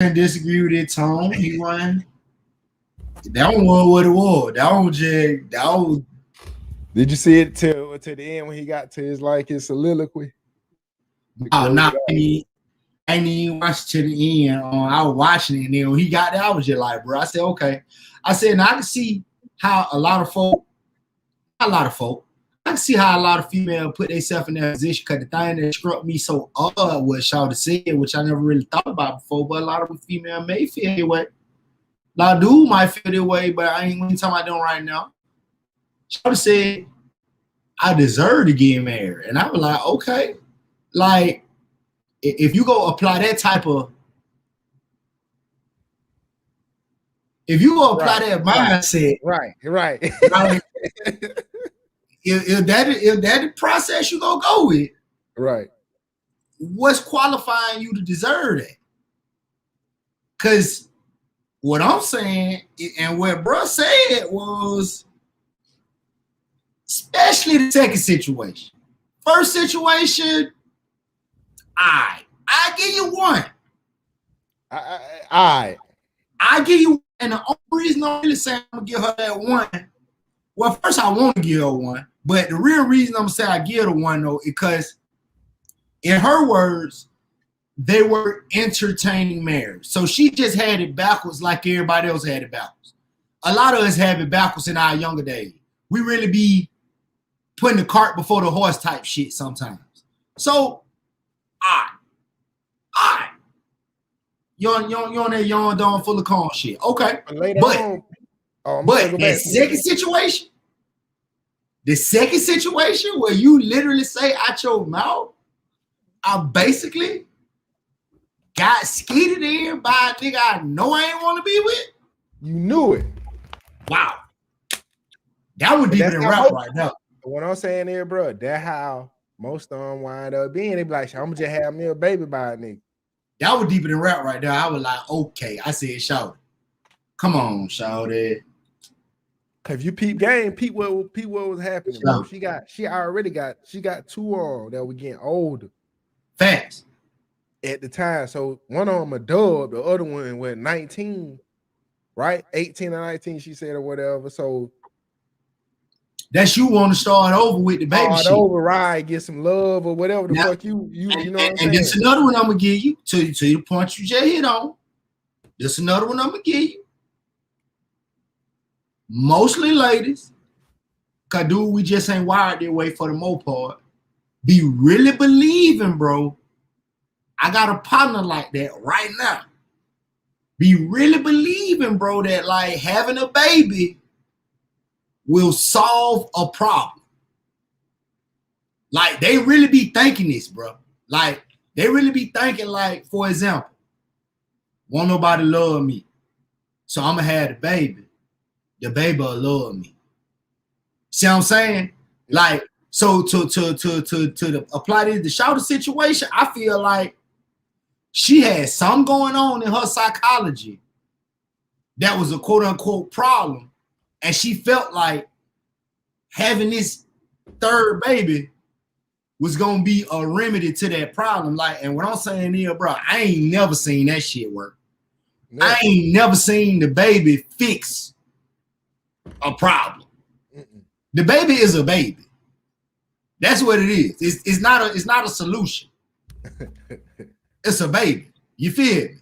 can disagree with it, Tom. He won. That one was what it was. That one just that was. Did you see it till the end when he got to his soliloquy? Oh, not me. I ain't even watched to the end. I was watching it, and then when he got there, I was just like, bro. I said, okay. I said, now I can see how a lot of folk, I can see how a lot of females put themselves in that position. Because the thing that struck me so odd was Shawty said, which I never really thought about before. But a lot of females may feel that way. A lot of dudes might feel that way, but I ain't talking about them right now. Shawty said, I deserve to get married, and I was like, okay, like. If you go apply that type of, that mindset, right. if that the process you gonna go with, right? What's qualifying you to deserve that? Because what I'm saying and what bruh said was, especially the second situation, first situation. I give you one. I give you, and the only reason I'm really saying I'm gonna give her that one. Well, first I want to give her one, but the real reason I'm saying I give her one though, because in her words, they were entertaining marriage. So she just had it backwards like everybody else had it backwards. A lot of us have it backwards in our younger days. We really be putting the cart before the horse type shit sometimes. So I. You're on that yawn dog full of corn shit. Okay. But the second situation where you literally say out your mouth, I basically got skeeted in by a nigga I know I ain't want to be with. You knew it. Wow. That would deeper than rap right now. What I'm saying here, bro, that's how most of them wind up being. They be like, I'm gonna just have me a baby by a nigga. That was deeper than rap right there. I was like, okay. I said, Shawty. Come on, Shawty. If you peep game, peep what was happening. Bro. She got two on that were getting older. Facts. At the time. So one of them a dub, the other one went 19, right? 18 or 19, she said, or whatever. So that's you want to start over with the baby shit. Over, right? Get some love or whatever the fuck you know what I'm saying? And this another one I'm gonna give you to the point you just hit on. This another one I'm gonna give you. Mostly ladies, cause dude, we just ain't wired that way for the most part. Be really believing, bro. I got a partner like that right now. Be really believing, bro, that like having a baby will solve a problem. Like they really be thinking this, bro. Like they really be thinking, like, for example, won't nobody love me, so I'm gonna have the baby. The baby will love me. See what I'm saying? Like, so to apply this to Shawty situation, I feel like she had something going on in her psychology that was a quote unquote problem. And she felt like having this third baby was gonna be a remedy to that problem. Like, and what I'm saying here, bro, I ain't never seen that shit work. No. I ain't never seen the baby fix a problem. The baby is a baby. That's what it is. It's not a solution. It's a baby. You feel me?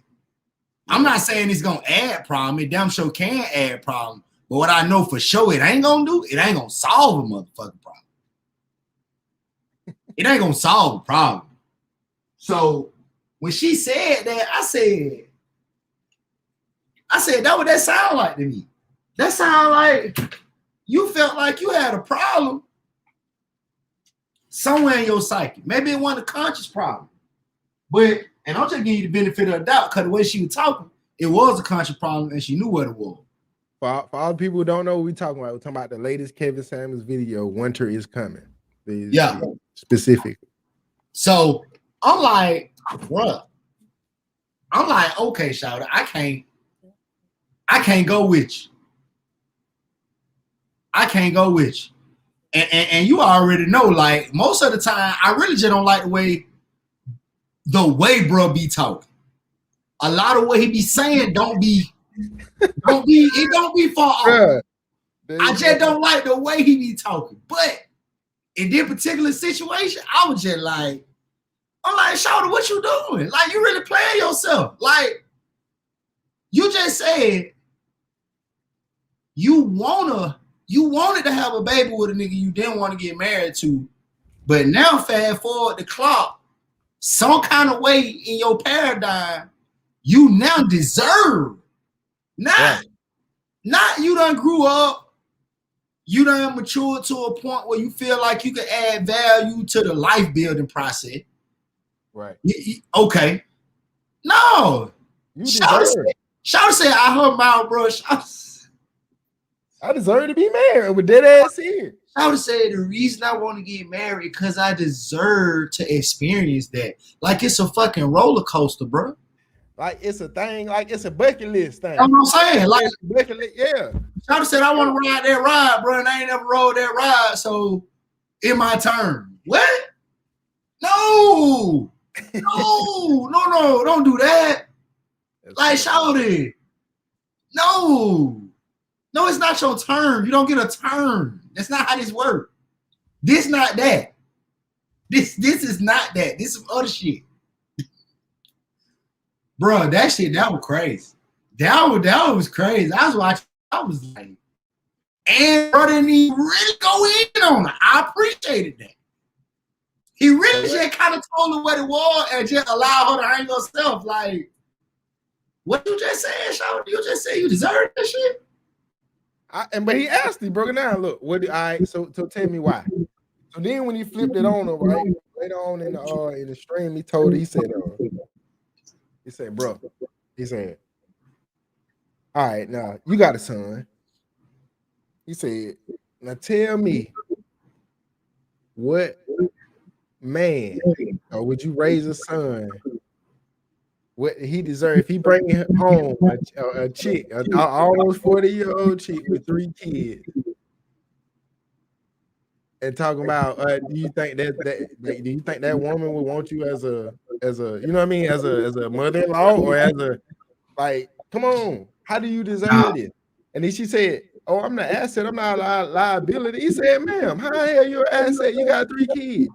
I'm not saying it's gonna add problem. It damn sure can add problem. But what I know for sure it ain't gonna solve a motherfucking problem. It ain't gonna solve a problem. So when she said that, I said, that what that sound like to me. That sound like you felt like you had a problem somewhere in your psyche. Maybe it wasn't a conscious problem. But, and I'm just giving you the benefit of the doubt, because the way she was talking, it was a conscious problem and she knew what it was. For all the people who don't know what we're talking about the latest Kevin Samuels video, Winter is Coming. Yeah. Specific. So I'm like, bruh. I'm like, okay, Shawty, I can't go with you. I can't go with you. And you already know, like, most of the time, I really just don't like the way bro be talking. a lot of what he be saying don't be far off. Bruh, I just don't like the way he be talking. But in this particular situation, I was just like, I'm like, Shawty, what you doing? Like, you really playing yourself. Like, you just said you wanted to have a baby with a nigga you didn't want to get married to, but now fast forward the clock, some kind of way in your paradigm, you now deserve. Not you done grew up, you done matured to a point where you feel like you can add value to the life building process. Right. Okay. No. Shawty said, I heard my bro. I deserve to be married with dead ass here. Shawty said the reason I want to get married because I deserve to experience that. Like it's a fucking roller coaster, bro. Like it's a thing, like it's a bucket list thing. That's what I'm saying. Like bucket list, yeah. Shawty said I want to ride that ride, bro, and I ain't never rode that ride, so it's my turn. What? No, don't do that. Like Shawty, no, it's not your turn. You don't get a turn. That's not how this works. This not that. This is not that. This is other shit. Bro, that was crazy. That was crazy. I was watching. I was like, and bro didn't even really go in on it. I appreciated that. He really just kind of told her what it was and just allowed her to hang herself. Like, what you just said, Sean? You just said you deserve that shit. But he asked, he broke it down. Look, so tell me why. So then when he flipped it on her, right later on in the stream, he told her, he said, bro, he said, all right, now you got a son. He said, now tell me what man or would you raise a son what he deserves if he bring home a chick, an almost 40-year-old chick with 3 kids, and talking about do you think that woman would want you as a you know what I mean, as a mother-in-law or as a, like, come on, how do you deserve it? And then she said, oh, I'm the asset, I'm not a liability. He said, ma'am, how the hell you an asset? You got 3 kids.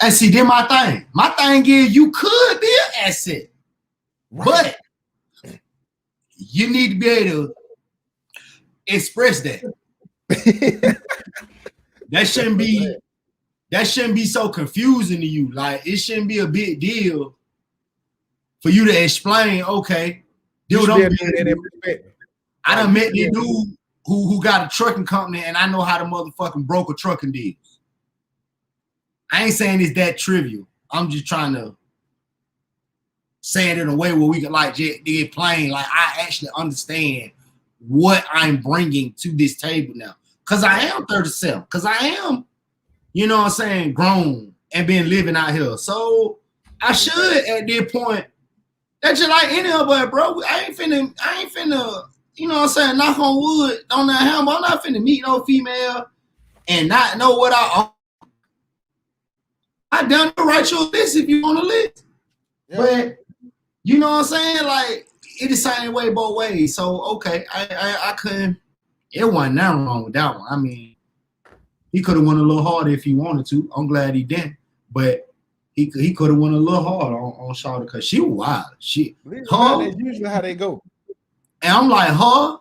And see, then my thing. My thing is you could be an asset, right, but you need to be able to express that. That shouldn't be so confusing to you. Like, it shouldn't be a big deal for you to explain, okay, dude, I done met this dude who got a trucking company and I know how to motherfucking broker trucking deals. I ain't saying it's that trivial. I'm just trying to say it in a way where we can like get plain. Like, I actually understand what I'm bringing to this table now. Because I am 37. Because I am, you know what I'm saying, grown and been living out here. So I should at this point, that's just like any of us, bro. I ain't finna, you know what I'm saying, knock on wood on that hammer. I'm not finna meet no female and not know what I done to write you a list if you want a list. Yeah. But you know what I'm saying? Like, it the same way both ways. So okay, I couldn't. It wasn't nothing wrong with that one. I mean, he could have went a little harder if he wanted to. I'm glad he didn't. But he could have went a little harder on Shawty because she was wild. That's usually how they go. And I'm like, her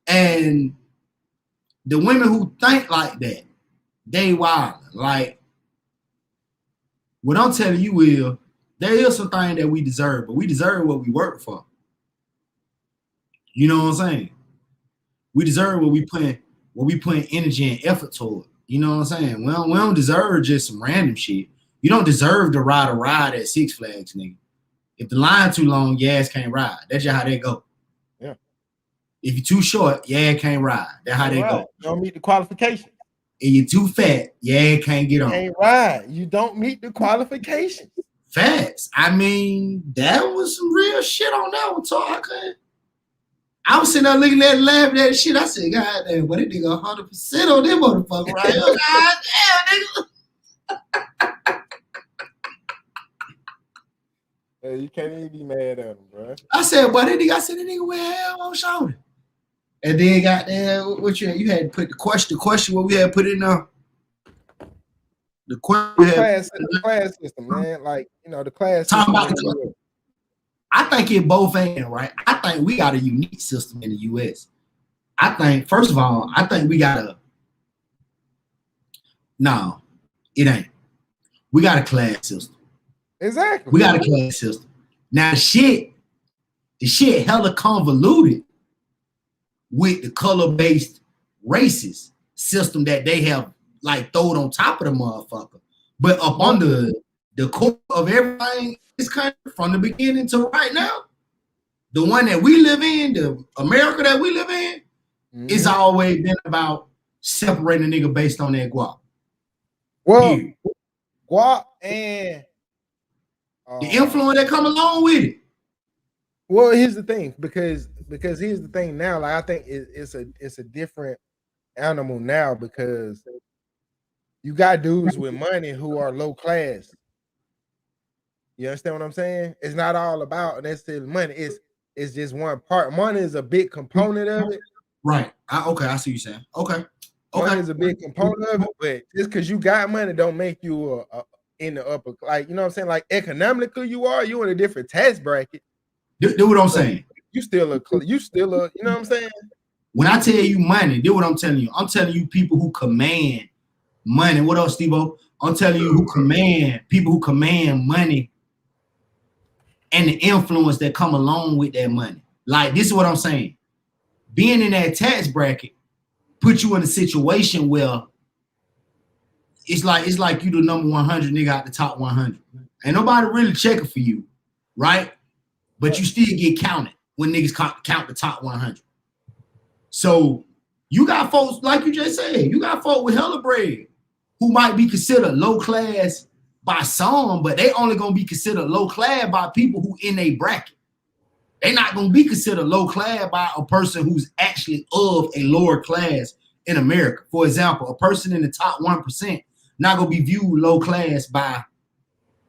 and the women who think like that, they wild. Like, what I'm telling you is, there is some thing that we deserve, but we deserve what we work for. You know what I'm saying? We deserve what we put energy and effort toward. You know what I'm saying? Well, we don't deserve just some random shit. You don't deserve to ride a ride at Six Flags, nigga. If the line too long, your ass can't ride. That's just how they go. Yeah. If you're too short, your ass can't ride. That's how they go. You don't meet the qualifications. And you're too fat, your ass can't get on. Can't ride. You don't meet the qualifications. Facts. I mean, that was some real shit on that one, so I was sitting there looking at it, laughing at shit. I said, God damn, what it nigga 100% on this motherfucker right here. God damn, nigga. You can't even be mad at him, bro. I said, but that nigga with hell on shoulder. And then got there, what you had to put the question what we had put in there. The class system, man. Like, the class system. I think it both ain't right. I think we got a unique system in the US. I think, first of all, we got no, it ain't. We got a class system. Exactly. We got a class system. Now the shit hella convoluted with the color-based racist system that they have like throwed on top of the motherfucker. But up under the core of everything, this country from the beginning to right now, the one that we live in, the America that we live in, it's always been about separating a nigga based on that guap. Well, guap and the influence that come along with it. Well, here's the thing, because here's the thing now. Like, I think it's a different animal now, because you got dudes with money who are low class. You understand what I'm saying? It's not all about necessarily money. It's just one part. Money is a big component of it. Right. Okay, I see what you're saying. Okay. Money is a big component of it, but just because you got money don't make you in the upper, like, you know what I'm saying? Like, economically, you in a different tax bracket. Do what I'm saying. You still you know what I'm saying? When I tell you money, do what I'm telling you. I'm telling you people who command money. What else, Steve-O? I'm telling you people who command money and the influence that come along with that money. Like, this is what I'm saying. Being in that tax bracket put you in a situation where it's like you the number 100 nigga out the top 100. Ain't nobody really checking for you, right? But you still get counted when niggas count the top 100. So you got folks, like you just said, you got folks with hella bread who might be considered low class by some, but they only gonna be considered low class by people who in a bracket. They're not gonna be considered low class by a person who's actually of a lower class in America. For example, a person in the top 1% not gonna be viewed low class by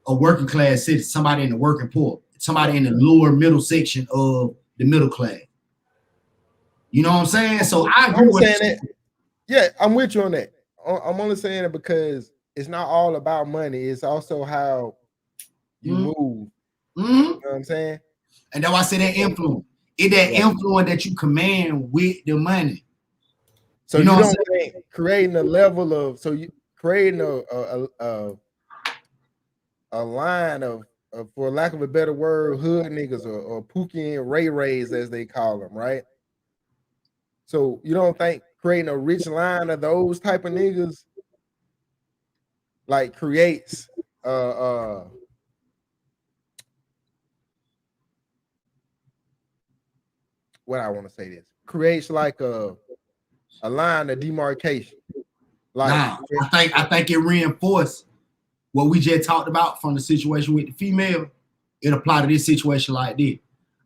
a working class citizen, somebody in the working poor, somebody in the lower middle section of the middle class. You know what I'm saying? So I agree with that. Yeah, I'm with you on that. I'm only saying it because it's not all about money. It's also how you move. You know what I'm saying? And that's why I say that influence. It's that influence that you command with the money. So you don't think creating a level of, so you creating a line of, for lack of a better word, hood niggas or Pookie and Ray Rays as they call them, right? So you don't think creating a rich line of those type of niggas like creates what I want to say this creates like a line of demarcation. Like, nah, I think it reinforced what we just talked about from the situation with the female. It applied to this situation like this.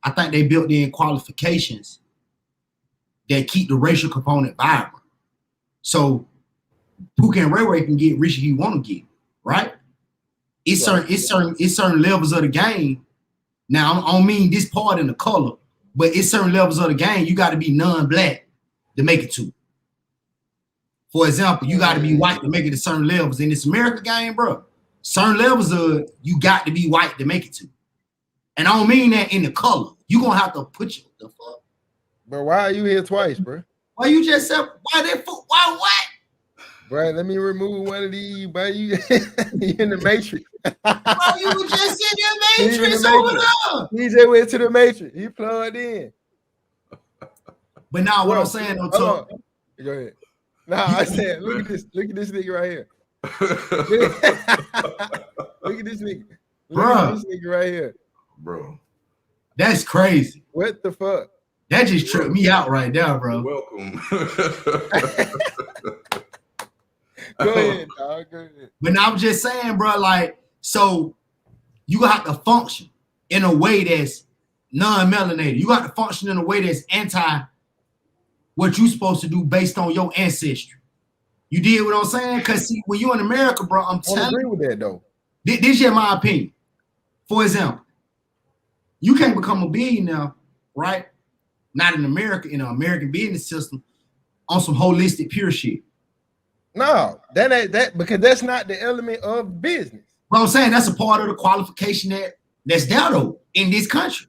I think they built in qualifications that keep the racial component vibrant. So Pookie and Ray Ray can get rich if he want to get, right? It's certain levels of the game. Now, I don't mean this part in the color, but it's certain levels of the game you got to be non-black to make it to. For example, you got to be white to make it to certain levels. In this America game, bro, certain levels of you got to be white to make it to. And I don't mean that in the color. You're going to have to put your, the fuck? But why are you here twice, bro? Why you just said, why what? Bro, let me remove one of these, bro. You in the Matrix. Bro, you were just in the Matrix over there. He just went to the Matrix. He plugged in. But now what I'm saying, I'm talking. Go ahead. Nah, I said, look at this nigga right here. Look at this nigga. Look at this nigga right here. Bro. That's crazy. What the fuck? That just tripped me out right there, bro. Welcome. Go ahead, dog. Go ahead. But now I'm just saying, bro, like, so you got to function in a way that's non-melanated. You got to function in a way that's anti what you supposed to do based on your ancestry. You did what I'm saying? Because see, when you're in America, bro, I'm telling you. I agree with that, though. This is my opinion. For example, You can't become a billionaire, right? Not in America, in an American business system, on some holistic pure shit. No, that ain't that, because that's not the element of business. But I'm saying that's a part of the qualification that's there though in this country.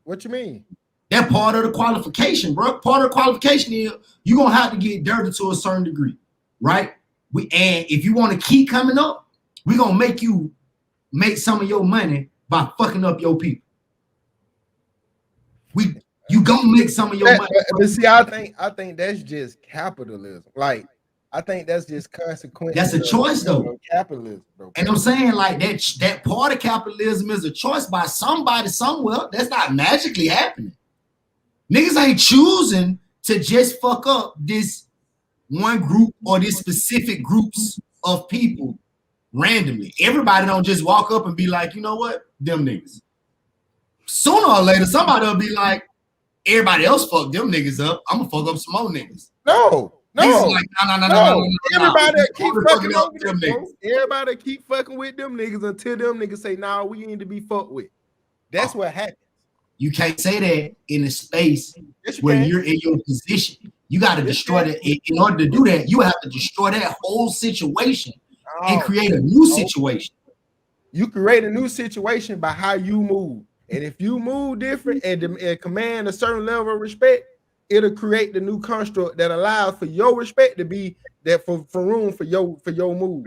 What you mean? That part of the qualification, bro. Part of the qualification is you're gonna have to get dirty to a certain degree, right? And if you want to keep coming up, we're gonna make you make some of your money by fucking up your people. You gonna make some of your money. But see, I think that's just capitalism. Like, I think that's just consequence. That's a choice though. Capitalism, bro. And I'm saying like that part of capitalism is a choice by somebody somewhere. That's not magically happening. Niggas ain't choosing to just fuck up this one group or this specific groups of people randomly. Everybody don't just walk up and be like, you know what? Them niggas. Sooner or later, somebody will be like, everybody else fuck them niggas up. I'm gonna fuck up some more niggas. No. Like, no. Everybody keep fucking up with them niggas. Everybody keep fucking with them niggas until them niggas say, nah, we need to be fucked with. That's what happens. You can't say that in a space where you're in your position. You got to destroy that. In order to do that, you have to destroy that whole situation and create a new situation. You create a new situation by how you move. And if you move different and command a certain level of respect, it'll create the new construct that allows for your respect to be there for room for your move.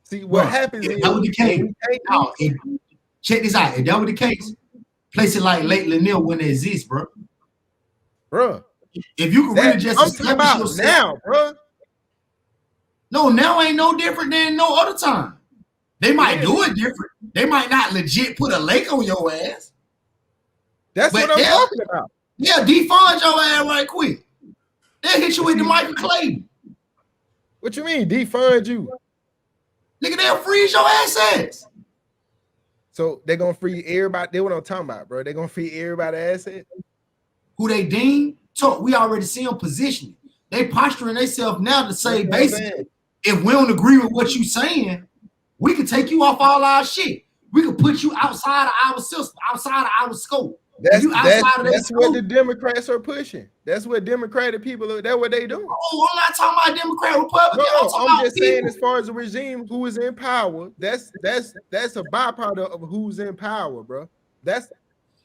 See what happens is that was the case. Now, check this out. If that was the case, places like Lake Lanier wouldn't exist, bro. Bro, if you could really just establish yourself now, bro. No, now ain't no different than no other time. They might do it different. They might not legit put a lake on your ass. That's what I'm talking about. Yeah, defund your ass right quick. They'll hit you with the Michael Clayton. What you mean, defund you? Nigga, they'll freeze your assets. So they're gonna free everybody. That's what I'm talking about, bro. They're gonna free everybody assets. Who they deem? We already see them positioning. They posturing themselves now to say, basically, if we don't agree with what you saying, we can take you off all our shit. We can put you outside of our system, outside of our scope. That's what the Democrats are pushing. That's what Democratic people are. That's what they do. Oh, I'm not talking about Democrat, Republican. No, I'm just saying, as far as the regime who is in power, that's a byproduct of who's in power, bro. That's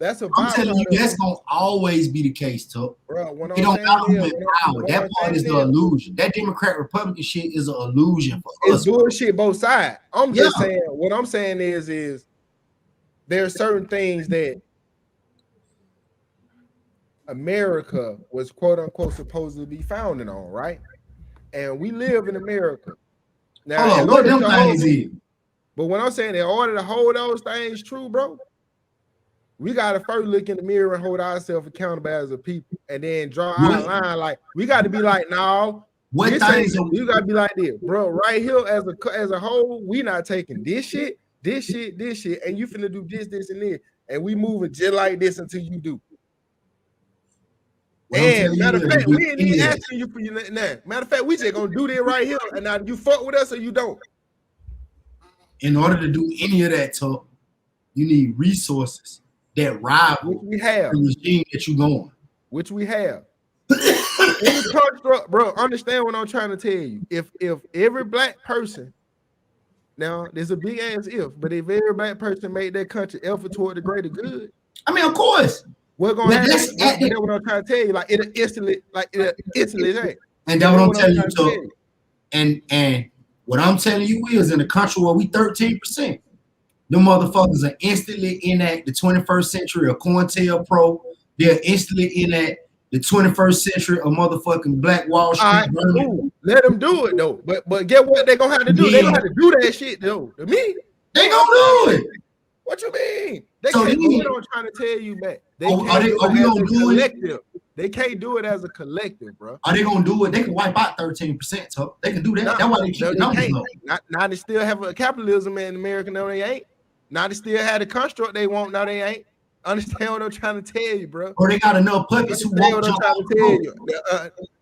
a byproduct. I'm telling you, that's gonna always be the case, Tuck. Bro, it don't matter who's in power. That part is the illusion. That Democrat Republican shit is an illusion for us. It's bullshit both sides. I'm just saying. What I'm saying is there are certain things that America was quote unquote supposed to be founded on, right? And we live in America. Now, what them things is? But when I'm saying in order to hold those things true, bro, we gotta first look in the mirror and hold ourselves accountable as a people, and then draw our line. Like we got to be like, no, you gotta be like this, bro. Right here, as a whole, we not taking this shit, and you finna do this, and this, and we moving just like this until you do. And matter of fact, we ain't even asking you for your now. Matter of fact, we just gonna do this right here, and now you fuck with us or you don't. In order to do any of that, Tuck, you need resources that rival the regime that you going. Which we have. Any construct, bro, understand what I'm trying to tell you. If every black person, now there's a big ass if, but if every black person made that country effort toward the greater good, I mean, of course. We're gonna that's what I'm trying to tell you. Like it'll instantly change. And that's what I'm telling you, Tuck. And what I'm telling you is in a country where we 13%, them motherfuckers are instantly enact the 21st century of COINTELPRO. They're instantly enact the 21st century of motherfucking Black Wall Street. Cool. Let them do it though. But get what they're gonna have to do. They're gonna have to do that shit though. To me, they gonna do it. What you mean? They so can't do it. I'm trying to tell you, man. They can't do it as a collective, bro. Are they gonna do it? They can wipe out 13%. So they can do that. That's why they keep numbers low. Now they still have a capitalism in America. No, they ain't. Now they still have the construct they want. No, they ain't. Understand what I'm trying to tell you, bro? Or they got enough puppets who won't jump on tell you.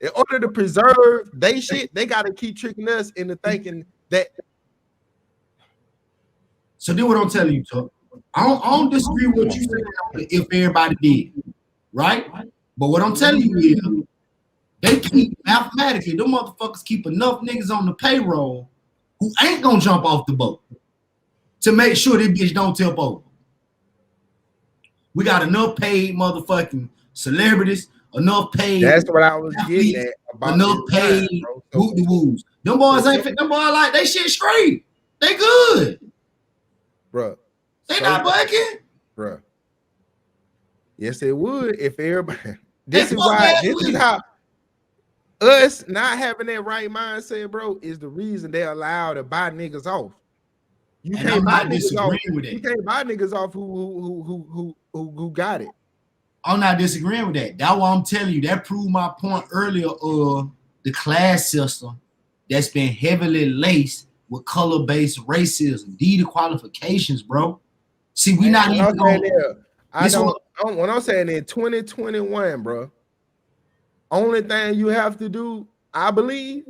In order to preserve they shit, they got to keep tricking us into thinking that. So do what I'm telling you, Tuck. I don't disagree with what you said if everybody did, right? But what I'm telling you is they keep mathematically, them motherfuckers keep enough niggas on the payroll who ain't gonna jump off the boat to make sure this bitch don't tip over. We got enough paid motherfucking celebrities, enough paid. That's what I was getting at about enough paid whoop de woos. Them boys ain't fit. Them boys like they shit straight. They good, bro. They not bugging, bro. Yes, it would if everybody. This is why. This is how us not having that right mindset, bro, is the reason they allow to buy niggas off. You can't buy niggas off. You can't buy niggas off who got it. I'm not disagreeing with that. That's why I'm telling you. That proved my point earlier of the class system that's been heavily laced with color-based racism. The qualifications, bro. See, we not even going. When I'm saying in 2021, bro, only thing you have to do, I believe,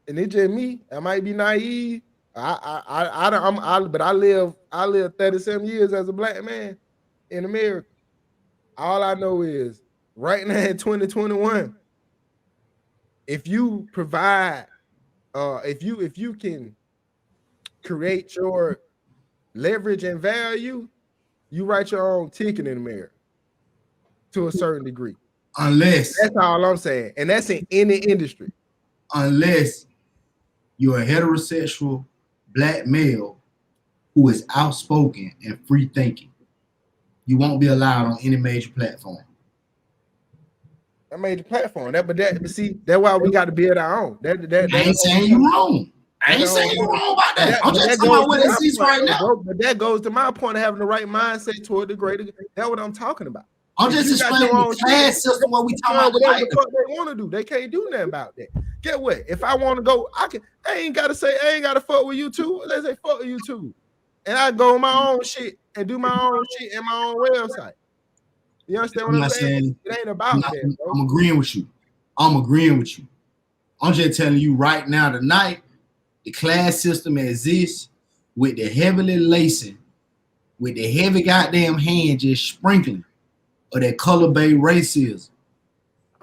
and it's just me. I might be naive. But I live 37 years as a black man in America. All I know is right now in 2021, if you provide, if you can create your leverage and value, you write your own ticket in America to a certain degree. Unless that's all I'm saying, and that's in any industry. Unless you're a heterosexual black male who is outspoken and free thinking, you won't be allowed on any major platform. A major platform. But see, that's why we got to build our own. I ain't saying you wrong. I ain't saying you wrong about that. I'm just talking about what it is right now. But that goes to my point of having the right mindset toward the greater. That's what I'm talking about. I'm just explaining the class system. What we talking about? Whatever the fuck they want to do, they can't do nothing about that. Get what? If I want to go, I ain't gotta fuck with you too. They say fuck with you too, and I go on my own shit and do my own shit in my own website. You understand what I'm saying? It ain't about that, bro. I'm agreeing with you. I'm just telling you right now tonight, the class system exists with the heavily lacing, with the heavy goddamn hand just sprinkling of that color-based racism.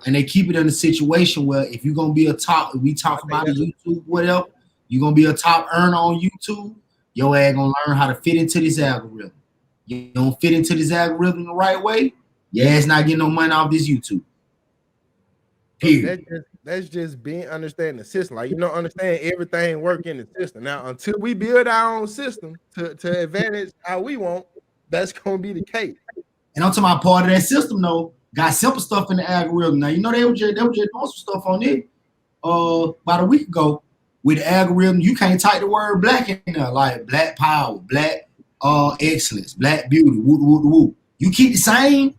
And they keep it in a situation where if you're gonna be a top, we talk about it, YouTube, whatever, you're gonna be a top earner on YouTube, your ass gonna learn how to fit into this algorithm. You don't fit into this algorithm the right way, your ass not getting no money off this YouTube. Period. That's just being understanding the system. Like, you don't understand everything work in the system. Now, until we build our own system to advantage how we want, that's gonna be the case. And I'm talking about part of that system though. Got simple stuff in the algorithm. Now, you know, they were just doing some stuff on it about a week ago with the algorithm. You can't type the word black in there, like black power, black excellence, black beauty, woo. You keep the same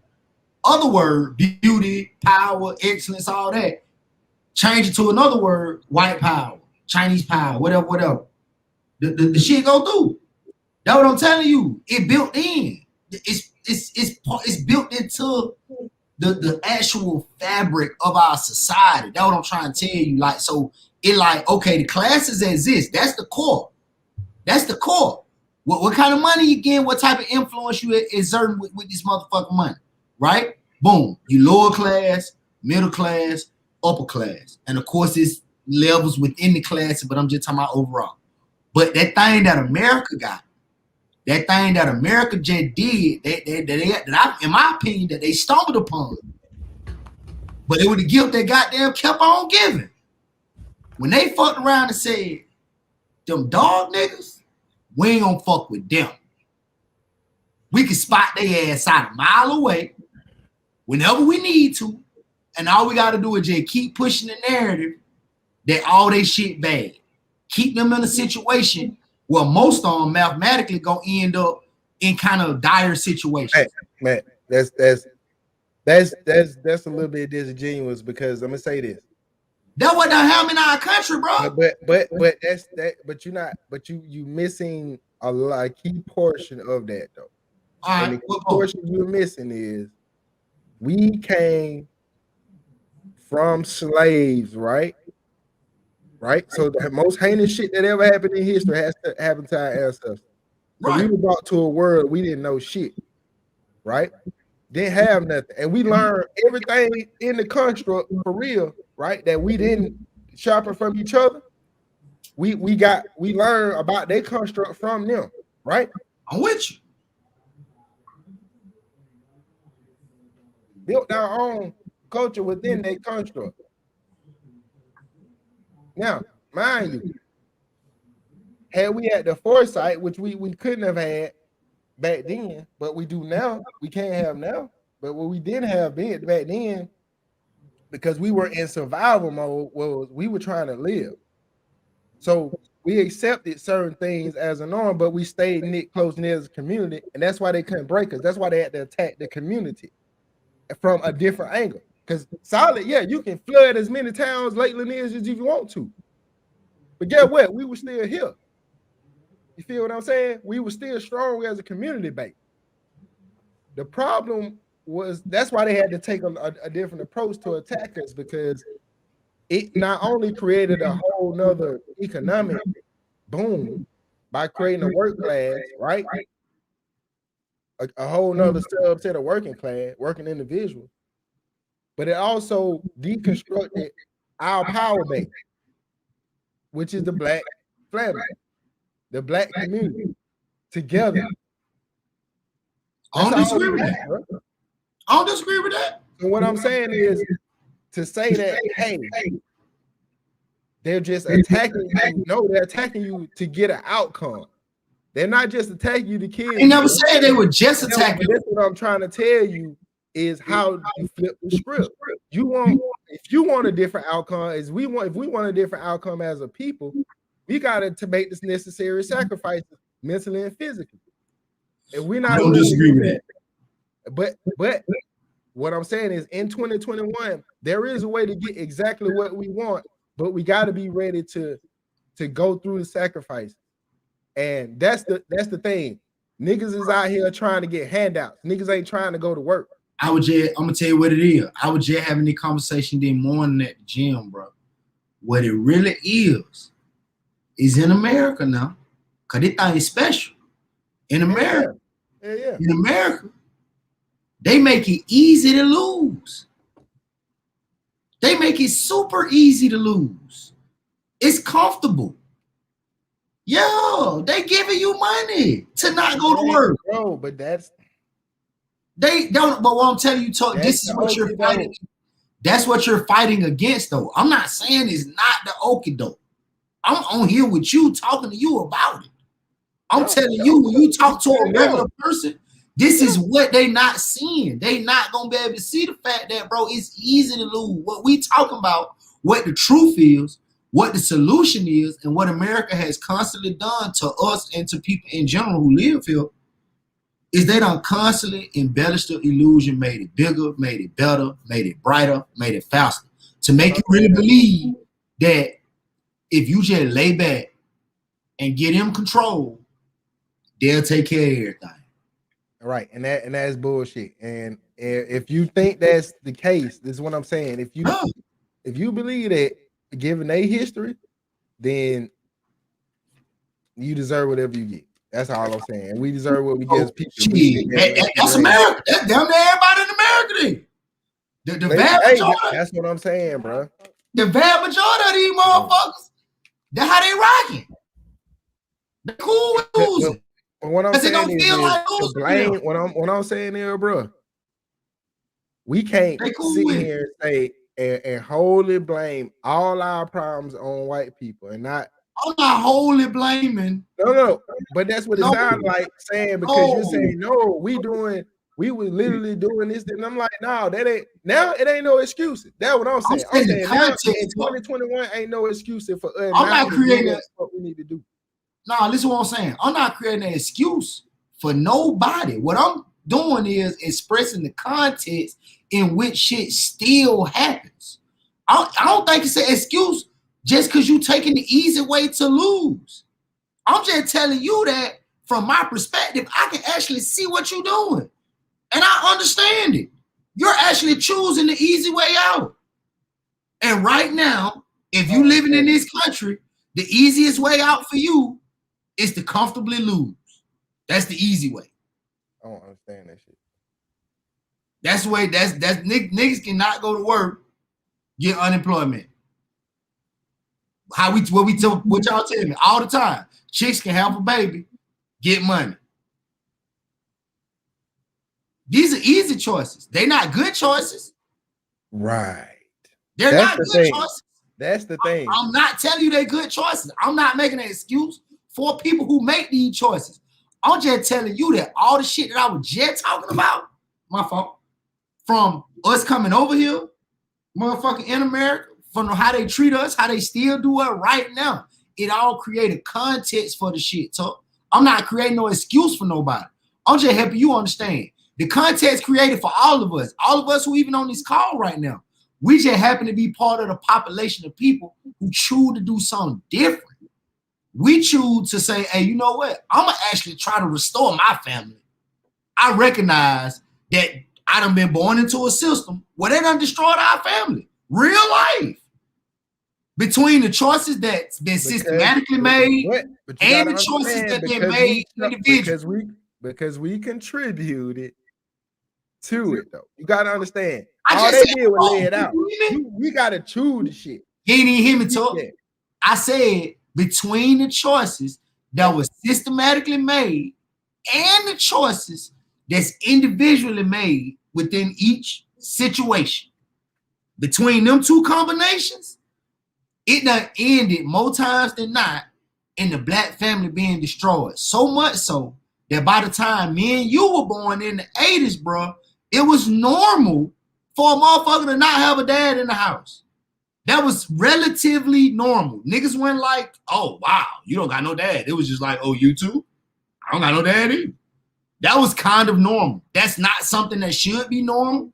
other word, beauty, power, excellence, all that. Change it to another word, white power, Chinese power, whatever. The shit go through. That's what I'm telling you. It built in. It's built into the actual fabric of our society. That's what I'm trying to tell you. Like, so it like, okay, the classes exist. That's the core. What kind of money you getting? What type of influence you exerting with this motherfucking money, right? Boom. You lower class, middle class, upper class. And of course, it's levels within the class, but I'm just talking about overall. But that thing that America got, that thing that America just did, that in my opinion, that they stumbled upon. But it was the gift they goddamn kept on giving. When they fucked around and said, them dog niggas, we ain't gonna fuck with them. We can spot their ass out a mile away whenever we need to. And all we gotta do is just keep pushing the narrative that all they shit bad. Keep them in a situation where most of them mathematically gonna end up in kind of dire situations. Man, that's a little bit disingenuous because I'm gonna say this. That what not happening in our country, bro. But that's that. But you're not. But you missing a key portion of that though. All right, and the key portion you're missing is we came from slaves, right? Right. So the most heinous shit that ever happened in history has to happen to our ancestors. Right. We were brought to a world we didn't know shit, right? Didn't have nothing. And we learned everything in the construct for real, right? That we didn't sharpen from each other. We learned about their construct from them, right? I'm with you. Built our own culture within their construct. Now, mind you, had we had the foresight, which we couldn't have had back then, but we do now, we can't have now. But what we didn't have back then, because we were in survival mode, was we were trying to live. So we accepted certain things as a norm, but we stayed knit close knit as a community, and that's why they couldn't break us. That's why they had to attack the community from a different angle. Because solid, yeah, you can flood as many towns, Lake Lanier, as you want to. But guess what? We were still here. You feel what I'm saying? We were still strong as a community base. The problem was that's why they had to take a different approach to attack us, because it not only created a whole nother economic boom by creating a work class, right? A whole nother subset of working class, working individuals, but it also deconstructed our power base, which is the Black family, the Black community together. I don't disagree with that. I don't disagree with that. So what I'm saying is to say that, hey, they're just attacking you. No, they're attacking you to get an outcome. They're not just attacking you to kill. They never said they were just attacking. That's what I'm trying to tell you is how you flip the script. If you want a different outcome, if we want a different outcome as a people, we got to make this necessary sacrifices mentally and physically. And we're not. I don't disagree with that. But what I'm saying is in 2021, there is a way to get exactly what we want, but we got to be ready to go through the sacrifice. And that's the thing. Niggas is out here trying to get handouts. Niggas ain't trying to go to work. I'm gonna tell you what it is. I was just having the conversation this morning at the gym, bro. What it really is in America now, cause this thing is special. In America, in America, they make it easy to lose. They make it super easy to lose. It's comfortable. Yo, they giving you money to not go to work. Bro, but they don't. But what I'm telling you, this is what you're fighting. That's what you're fighting against, though. I'm not saying it's not the okie doke. I'm on here with you talking to you about it. I'm telling you, when you talk to a regular person, this is what they not seeing. They not gonna be able to see the fact that, bro, it's easy to lose. What we talking about, what the truth is, what the solution is, and what America has constantly done to us and to people in general who live here, is they done constantly embellished the illusion, made it bigger, made it better, made it brighter, made it faster, to make you really believe that if you just lay back and get them control, they'll take care of everything. Right, and that's bullshit. And if you think that's the case, this is what I'm saying. If you believe that, given their history, then you deserve whatever you get. That's all I'm saying. And we deserve what we get as people. That's America. That's down there, everybody in America. Then. The vast majority. That's what I'm saying, bro. The vast majority of these motherfuckers, that's how they rocking. They cool with losing. What I'm saying is like blame. What I'm saying here, bro. We can't sit here and say and wholly blame all our problems on white people and not. I'm not wholly blaming. No, but that's what it sounds like saying, because you're saying no, we were literally doing this, and I'm like, no, that ain't now. It ain't no excuses. That's what I'm saying. I'm saying now, in 2021 ain't no excuses for us. I'm not creating what we need to do. No, listen to what I'm saying. I'm not creating an excuse for nobody. What I'm doing is expressing the context in which shit still happens. I don't think it's an excuse just because you taking the easy way to lose. I'm just telling you that from my perspective, I can actually see what you're doing. And I understand it. You're actually choosing the easy way out. And right now, if you're living in this country, the easiest way out for you is to comfortably lose. That's the easy way. I don't understand that shit. That's the way. That's niggas cannot go to work, get unemployment. What y'all tell me all the time? Chicks can have a baby, get money. These are easy choices. They're not good choices. Right. They're not good choices. That's the thing. I'm not telling you they're good choices. I'm not making an excuse for people who make these choices. I'm just telling you that all the shit that I was just talking about, my fault, from us coming over here, motherfucking in America, from how they treat us, how they still do it right now. It all created context for the shit. So I'm not creating no excuse for nobody. I'm just helping you understand. The context created for all of us who even on this call right now. We just happen to be part of the population of people who choose to do something different. We choose to say, hey, you know what? I'm going to actually try to restore my family. I recognize that I done been born into a system where they done destroyed our family. Real life. Between the choices that's been systematically made and the choices that been made individually. Because we contributed to it, though. You got to understand. All they did was lay it out. We got to choose the shit. He didn't hear me talk. I said between the choices that was systematically made and the choices that's individually made within each situation. Between them two combinations, it done ended more times than not in the black family being destroyed. So much so that by the time me and you were born in the 80s, bro, it was normal for a motherfucker to not have a dad in the house. That was relatively normal. Niggas went like, oh, wow, you don't got no dad. It was just like, oh, you too? I don't got no dad either. That was kind of normal. That's not something that should be normal.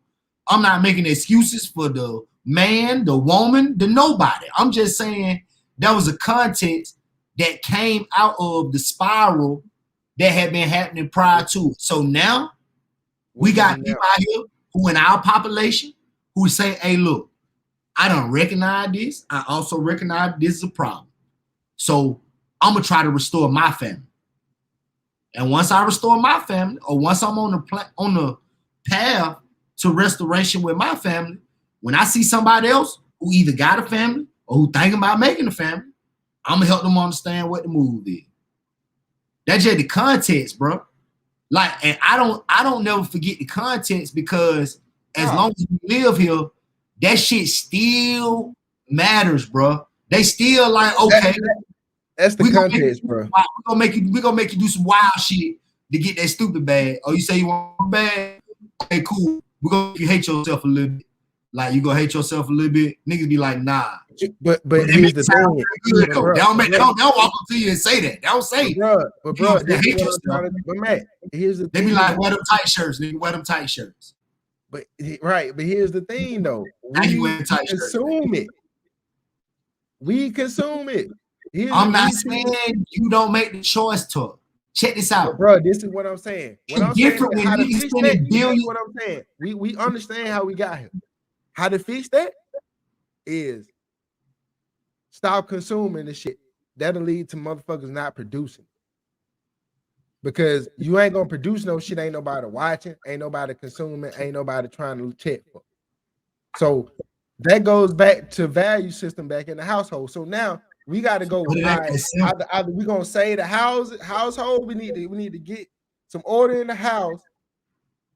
I'm not making excuses for the man, the woman, the nobody. I'm just saying that was a context that came out of the spiral that had been happening prior to it. So now we got people out here who in our population who say, hey, look, I don't recognize this. I also recognize this is a problem. So I'm going to try to restore my family. And once I restore my family, or once I'm on the path to restoration with my family, when I see somebody else who either got a family or who thinking about making a family, I'm going to help them understand what the move is. That's just the context, bro. Like, and I don't never forget the context, because as long as we live here, that shit still matters, bro. They still like, okay. That's the context, bro. We're gonna make you do some wild shit to get that stupid bag. Oh, you say you want a bag? Okay, cool. We're gonna make you hate yourself a little bit. Like, you gonna hate yourself a little bit. Niggas be like, nah. But here's the thing. They don't walk up to you and say that. They don't say, bro, they hate yourself. But man, here's the thing. They be like, wear them tight shirts, nigga. Wear them tight shirts. But here's the thing, though. We consume it. We consume it. I'm not saying you don't make the choice to. Check this out, bro. This is what I'm saying. What I'm different saying, when you spend billions. What I'm saying. We understand how we got here. How to fix that is stop consuming the shit. That'll lead to motherfuckers not producing. Because you ain't gonna produce no shit, ain't nobody watching, ain't nobody consuming, ain't nobody trying to check for. So that goes back to value system back in the household. So now we got to go. Either we gonna say the household. We need to get some order in the house,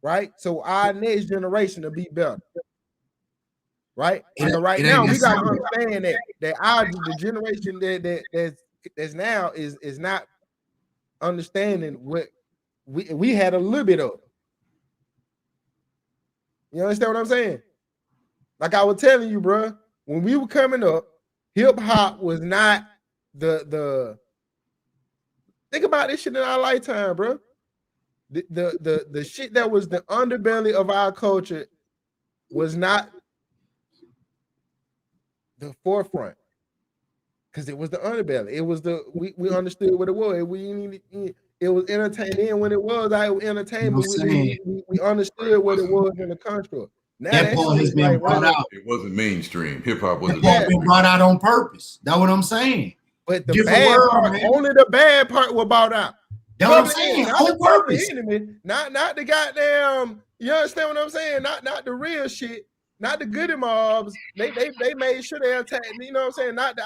right? So our next generation will be better, right? And right now we got to understand that the generation that's now is not understanding what we had a little bit of. You understand what I'm saying? Like I was telling you, bro, when we were coming up, hip hop was not the think about this shit in our lifetime, bro. The shit that was the underbelly of our culture was not the forefront, because it was the underbelly. It was we understood what it was. It was entertaining. When it was entertainment, we understood what it was in the construct. Now that part has been brought out. It wasn't mainstream. Hip hop wasn't been brought out on purpose. That's what I'm saying. But the bad part, only the bad part was brought out. That's what I'm Public saying. enemy, not the On public purpose. enemy, not the goddamn. You understand what I'm saying? Not the real shit. Not the goody mobs. They made sure they attacked. You know what I'm saying? Not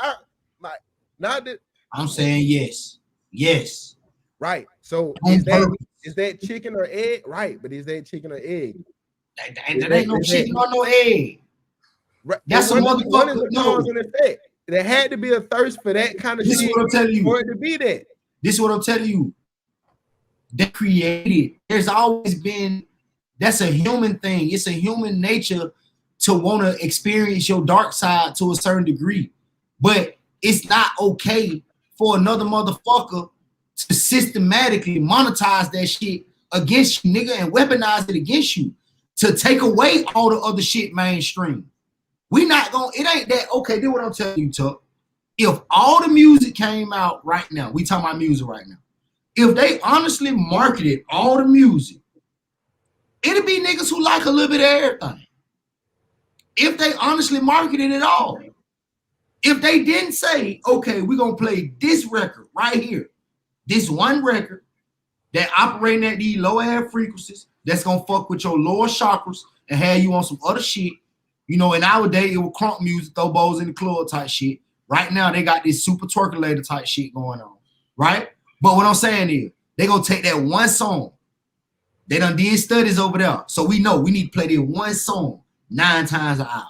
the. I'm saying yes. Yes. Right. So On purpose. is that chicken or egg? Right. But is that chicken or egg? That ain't no chicken or no egg. Right. That's a motherfucker. One is a No. cause and effect. There had to be a thirst for that kind of This is shit what I'm telling you. for it to be that. This is what I'm telling you. They created. There's always been. That's a human thing. It's a human nature to want to experience your dark side to a certain degree, but it's not okay for another motherfucker to systematically monetize that shit against you, nigga, and weaponize it against you to take away all the other shit mainstream. We not gonna. It ain't that okay. Do what I'm telling you, Tuck. If all the music came out right now, we talking about music right now. If they honestly marketed all the music, it'd be niggas who like a little bit of everything. If they honestly marketed it all. If they didn't say, okay, we're gonna play this record right here, this one record that operating at these low air frequencies, that's gonna fuck with your lower chakras and have you on some other shit. You know, in our day, it was crunk music, throw bowls in the club type shit. Right now, they got this super twerkulator type shit going on, right? But what I'm saying is, they gonna take that one song. They done did studies over there. So we know we need to play this one song 9 times an hour.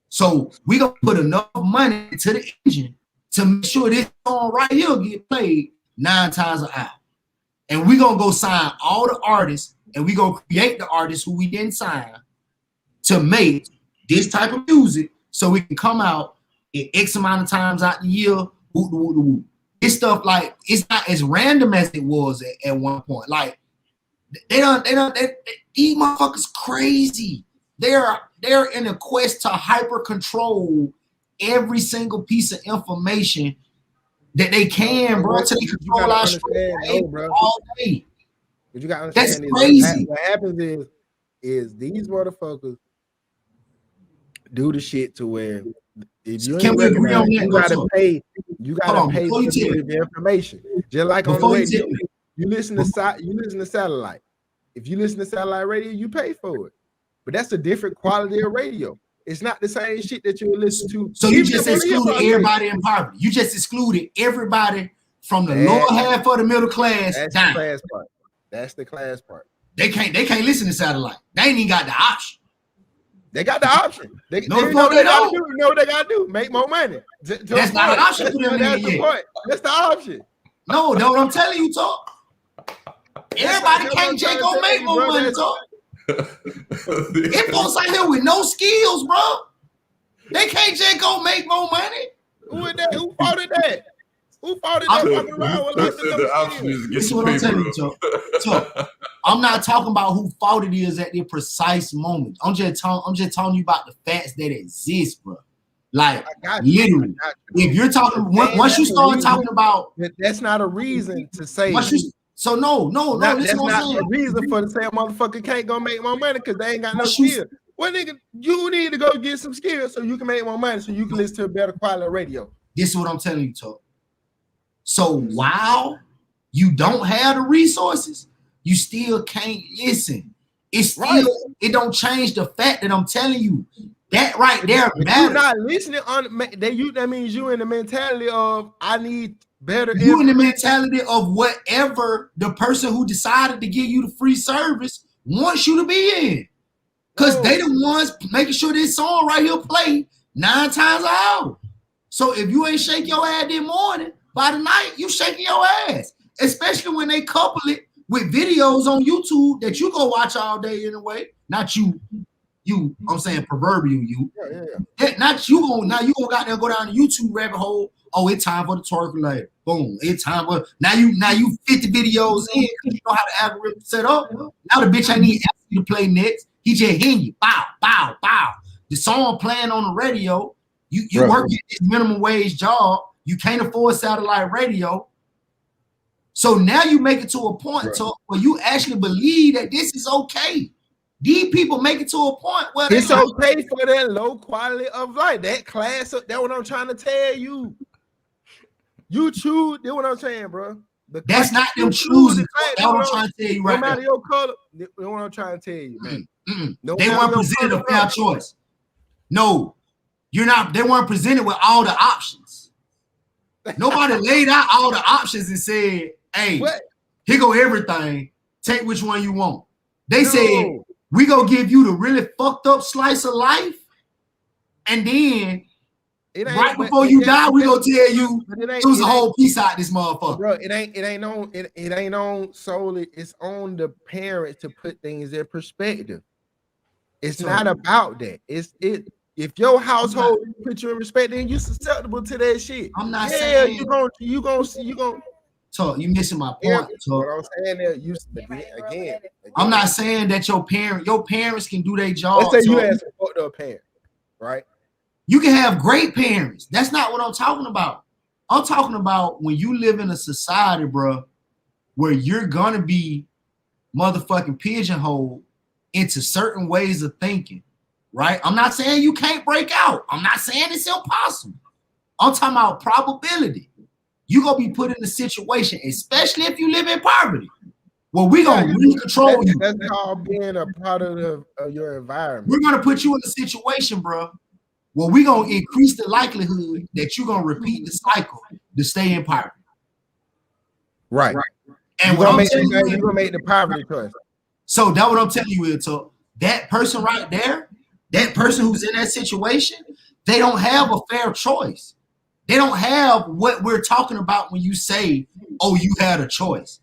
So we gonna put enough money into the engine to make sure this song right here get played 9 times an hour. And we gonna go sign all the artists, and we gonna create the artists who we didn't sign to make this type of music so we can come out in X amount of times out the year. This stuff, like, it's not as random as it was at one point. Like, these motherfuckers crazy. They're in a quest to hyper control every single piece of information that they can, bro, to control our shit all day. But you gotta understand, that's crazy. What happens is these motherfuckers do the shit to where if you can we agree on that? You gotta pay for the information. Just like on the radio, you listen to satellite. If you listen to satellite radio, you pay for it. But that's a different quality of radio. It's not the same shit that you listen to. So you just excluded everybody in poverty. You just excluded everybody from the lower half of the middle class down. The class part. That's the class part. They can't listen to satellite. They ain't even got the option. They got the option. They know what they gotta do. You know what they gotta do? Make more money. That's not an option for them. That's the point. That's the option. No, that's what I'm telling you, Talk. Everybody can't just go make more money, Talk. It folks out here with no skills, bro. They can't just go make more money. Who is that? Who fought that? Who fought that? Fucking around with the option is get some paper. Talk. I'm not talking about who fault it is at the precise moment. I'm just telling you about the facts that exist, bro. Like, literally, if you're talking, once you start talking about, that's not a reason to say. No. That's not a reason for the say a motherfucker can't go make more money because they ain't got no skill. Well, nigga, you need to go get some skills so you can make more money, so you can listen to a better quality radio. This is what I'm telling you, Talk. So while you don't have the resources, you still can't listen. It's still right. It don't change the fact that I'm telling you that right there matters. You're not listening on that means you in the mentality of I need better. You in the mentality of whatever the person who decided to give you the free service wants you to be in. Because they the ones making sure this song right here play 9 times an hour. So if you ain't shake your ass this morning, by the night you shaking your ass. Especially when they couple it with videos on YouTube that you go watch all day anyway. Not you, I'm saying proverbial you. Yeah. Not you gonna now you gonna go down the YouTube rabbit hole. Oh, it's time for the twerkulator. Boom. It's time for now you 50 videos in because you know how the algorithm set up. Now the bitch ain't need you to play next. He just hitting you. Bow, bow, bow. The song playing on the radio. You working this minimum wage job. You can't afford satellite radio. So now you make it to a point where you actually believe that this is okay. These people make it to a point where it's okay for that low quality of life. That class, that's what I'm trying to tell you. You choose, that's what I'm saying, bro. That's not them choosing. That's what I'm trying to tell you right now. No matter now. your color, that's what I'm trying to tell you, man. No they weren't presented a fair choice. No, you're not. They weren't presented with all the options. Nobody laid out all the options and said, "Hey, here go everything. Take which one you want." They said, "We gonna give you the really fucked up slice of life, and then right before you die, we gonna tell you it was a whole piece out this motherfucker." Bro, it ain't on solely. It's on the parents to put things in perspective. It's not about that. If your household put you in respect, then you susceptible to that shit. I'm not saying you gonna. So you missing my point. So I'm saying that again. I'm not saying that your parents can do their job. Let's say you have a fucked up parent, right? You can have great parents. That's not what I'm talking about. I'm talking about when you live in a society, bro, where you're gonna be motherfucking pigeonholed into certain ways of thinking, right? I'm not saying you can't break out. I'm not saying it's impossible. I'm talking about probability. You're gonna be put in a situation, especially if you live in poverty, where we're gonna really control you. That's called being a part of your environment. We're gonna put you in a situation, bro, where we're gonna increase the likelihood that you're gonna repeat the cycle to stay in poverty. Right. And you're gonna make the poverty choice. So that's what I'm telling you, Ilto. That person right there, that person who's in that situation, they don't have a fair choice. They don't have what we're talking about when you say, "Oh, you had a choice."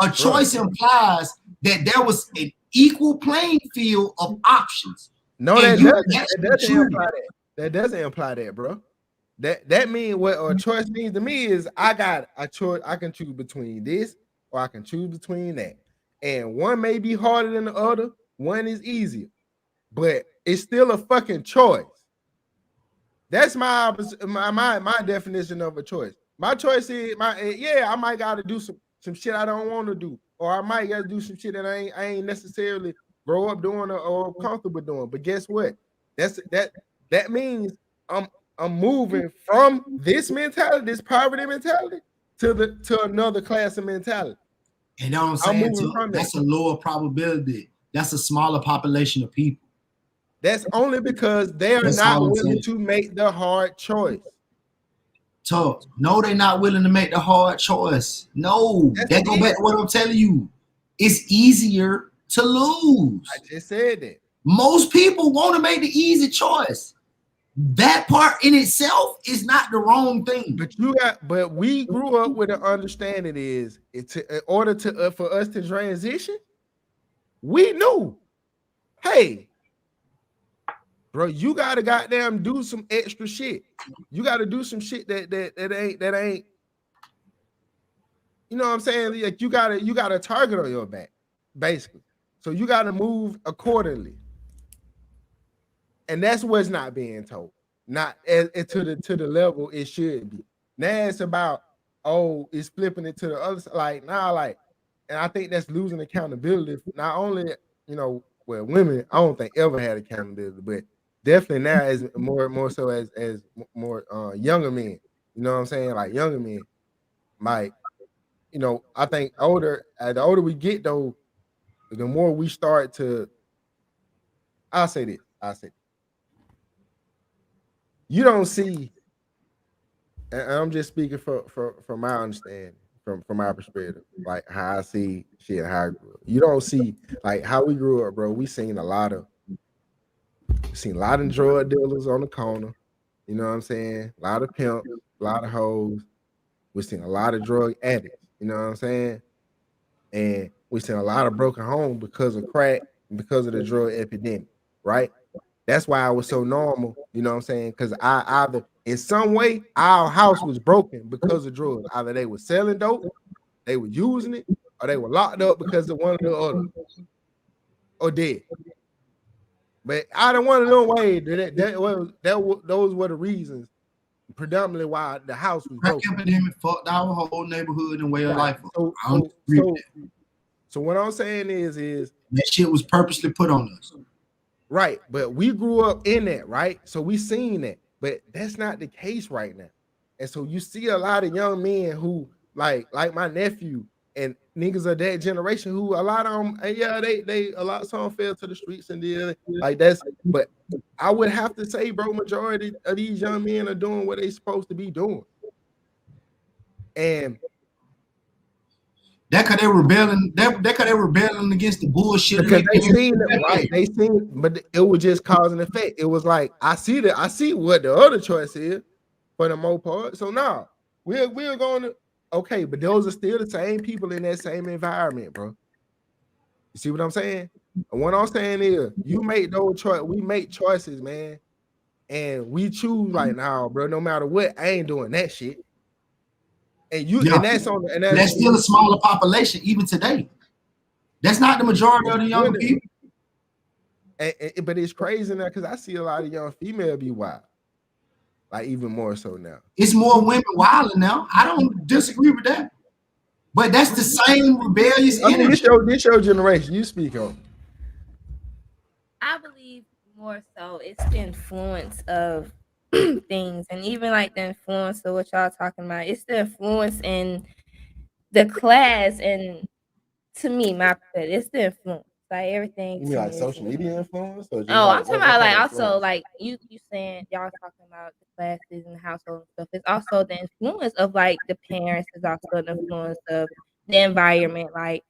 A choice implies that there was an equal playing field of options. No, that doesn't imply that. That doesn't imply that, bro. That means what a choice means to me is I got a choice. I can choose between this or I can choose between that. And one may be harder than the other. One is easier, but it's still a fucking choice. That's my definition of a choice. My choice is I might gotta do some shit I don't want to do, or I might gotta do some shit that I ain't necessarily grow up doing or comfortable doing. But guess what? That means I'm moving from this mentality, this poverty mentality, to another class of mentality. And you know what I'm saying? That's a lower probability. That's a smaller population of people. That's only because they are not willing to make the hard choice. So, no, they're not willing to make the hard choice. No, that go back to what I'm telling you. It's easier to lose. I just said that. Most people want to make the easy choice. That part in itself is not the wrong thing. But we grew up with an understanding in order for us to transition, we knew, hey, bro, you gotta goddamn do some extra shit. You gotta do some shit that ain't. You know what I'm saying? Like you got a target on your back, basically. So you gotta move accordingly. And that's what's not being told. Not to the level it should be. Now it's about, it's flipping it to the other side. And I think that's losing accountability. Not only, women, I don't think ever had accountability, but definitely now as more so as more younger men. You know what I'm saying? Like younger men, like, I think the older we get though, the more we start to. I'll say this. You don't see, and I'm just speaking from my understanding, from my perspective, like how I see shit, how I grew up. You don't see like how we grew up, bro. We seen a lot of drug dealers on the corner. You know what I'm saying? A lot of pimps, a lot of hoes. We seen a lot of drug addicts. You know what I'm saying? And we seen a lot of broken homes because of crack, because of the drug epidemic, right? That's why I was so normal, you know what I'm saying? Because I either, in some way, our house was broken because of drugs. Either they were selling dope, they were using it, or they were locked up because of one or the other, or dead. But either one of them ways, those were the reasons, predominantly why the house was broken. Crack epidemic fucked our whole neighborhood and way of life. So what I'm saying is that shit was purposely put on us. Right, but we grew up in that, right? So we seen that, but that's not the case right now. And so you see a lot of young men who like my nephew and niggas of that generation who a lot of them, and yeah, they a lot some fell to the streets and did like that's. But I would have to say, bro, majority of these young men are doing what they supposed to be doing, and that cause they rebelling. That cause they rebelling against the bullshit. because they seen it, right? They seen it, but it was just cause and effect. It was like I see what the other choice is for the most part. So now we're going to okay, but those are still the same people in that same environment, bro. You see what I'm saying? And what I'm saying is you make those choices, we make choices, man, and we choose right now, bro. No matter what, I ain't doing that shit. And you and that's on and that's still a smaller population even today. That's not the majority of the young people. But it's crazy now because I see a lot of young female be wild. Like even more so now. It's more women wilding now. I don't disagree with that. But that's the same rebellious energy. This your generation. You speak on. I believe more so it's the influence of things, and even like the influence of what y'all talking about. It's the influence in the class, and to me, it's the influence. Like everything. You mean like social media influence? Or just I'm talking about like also like you saying y'all talking about the classes and the household and stuff. It's also the influence of like the parents. It's also the influence of the environment. Like,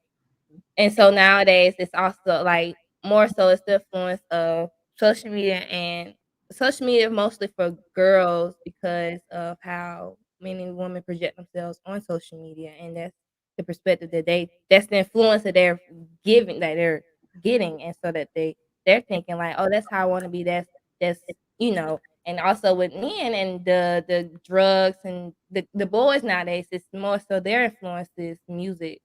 and so nowadays it's also like more so it's the influence of social media, and social media mostly for girls because of how many women project themselves on social media, and that's the perspective that that's the influence that they're giving, that they're getting, and so that they're thinking like, oh, that's how I want to be. That's and also with men and the drugs and the boys nowadays, it's more so their influence is music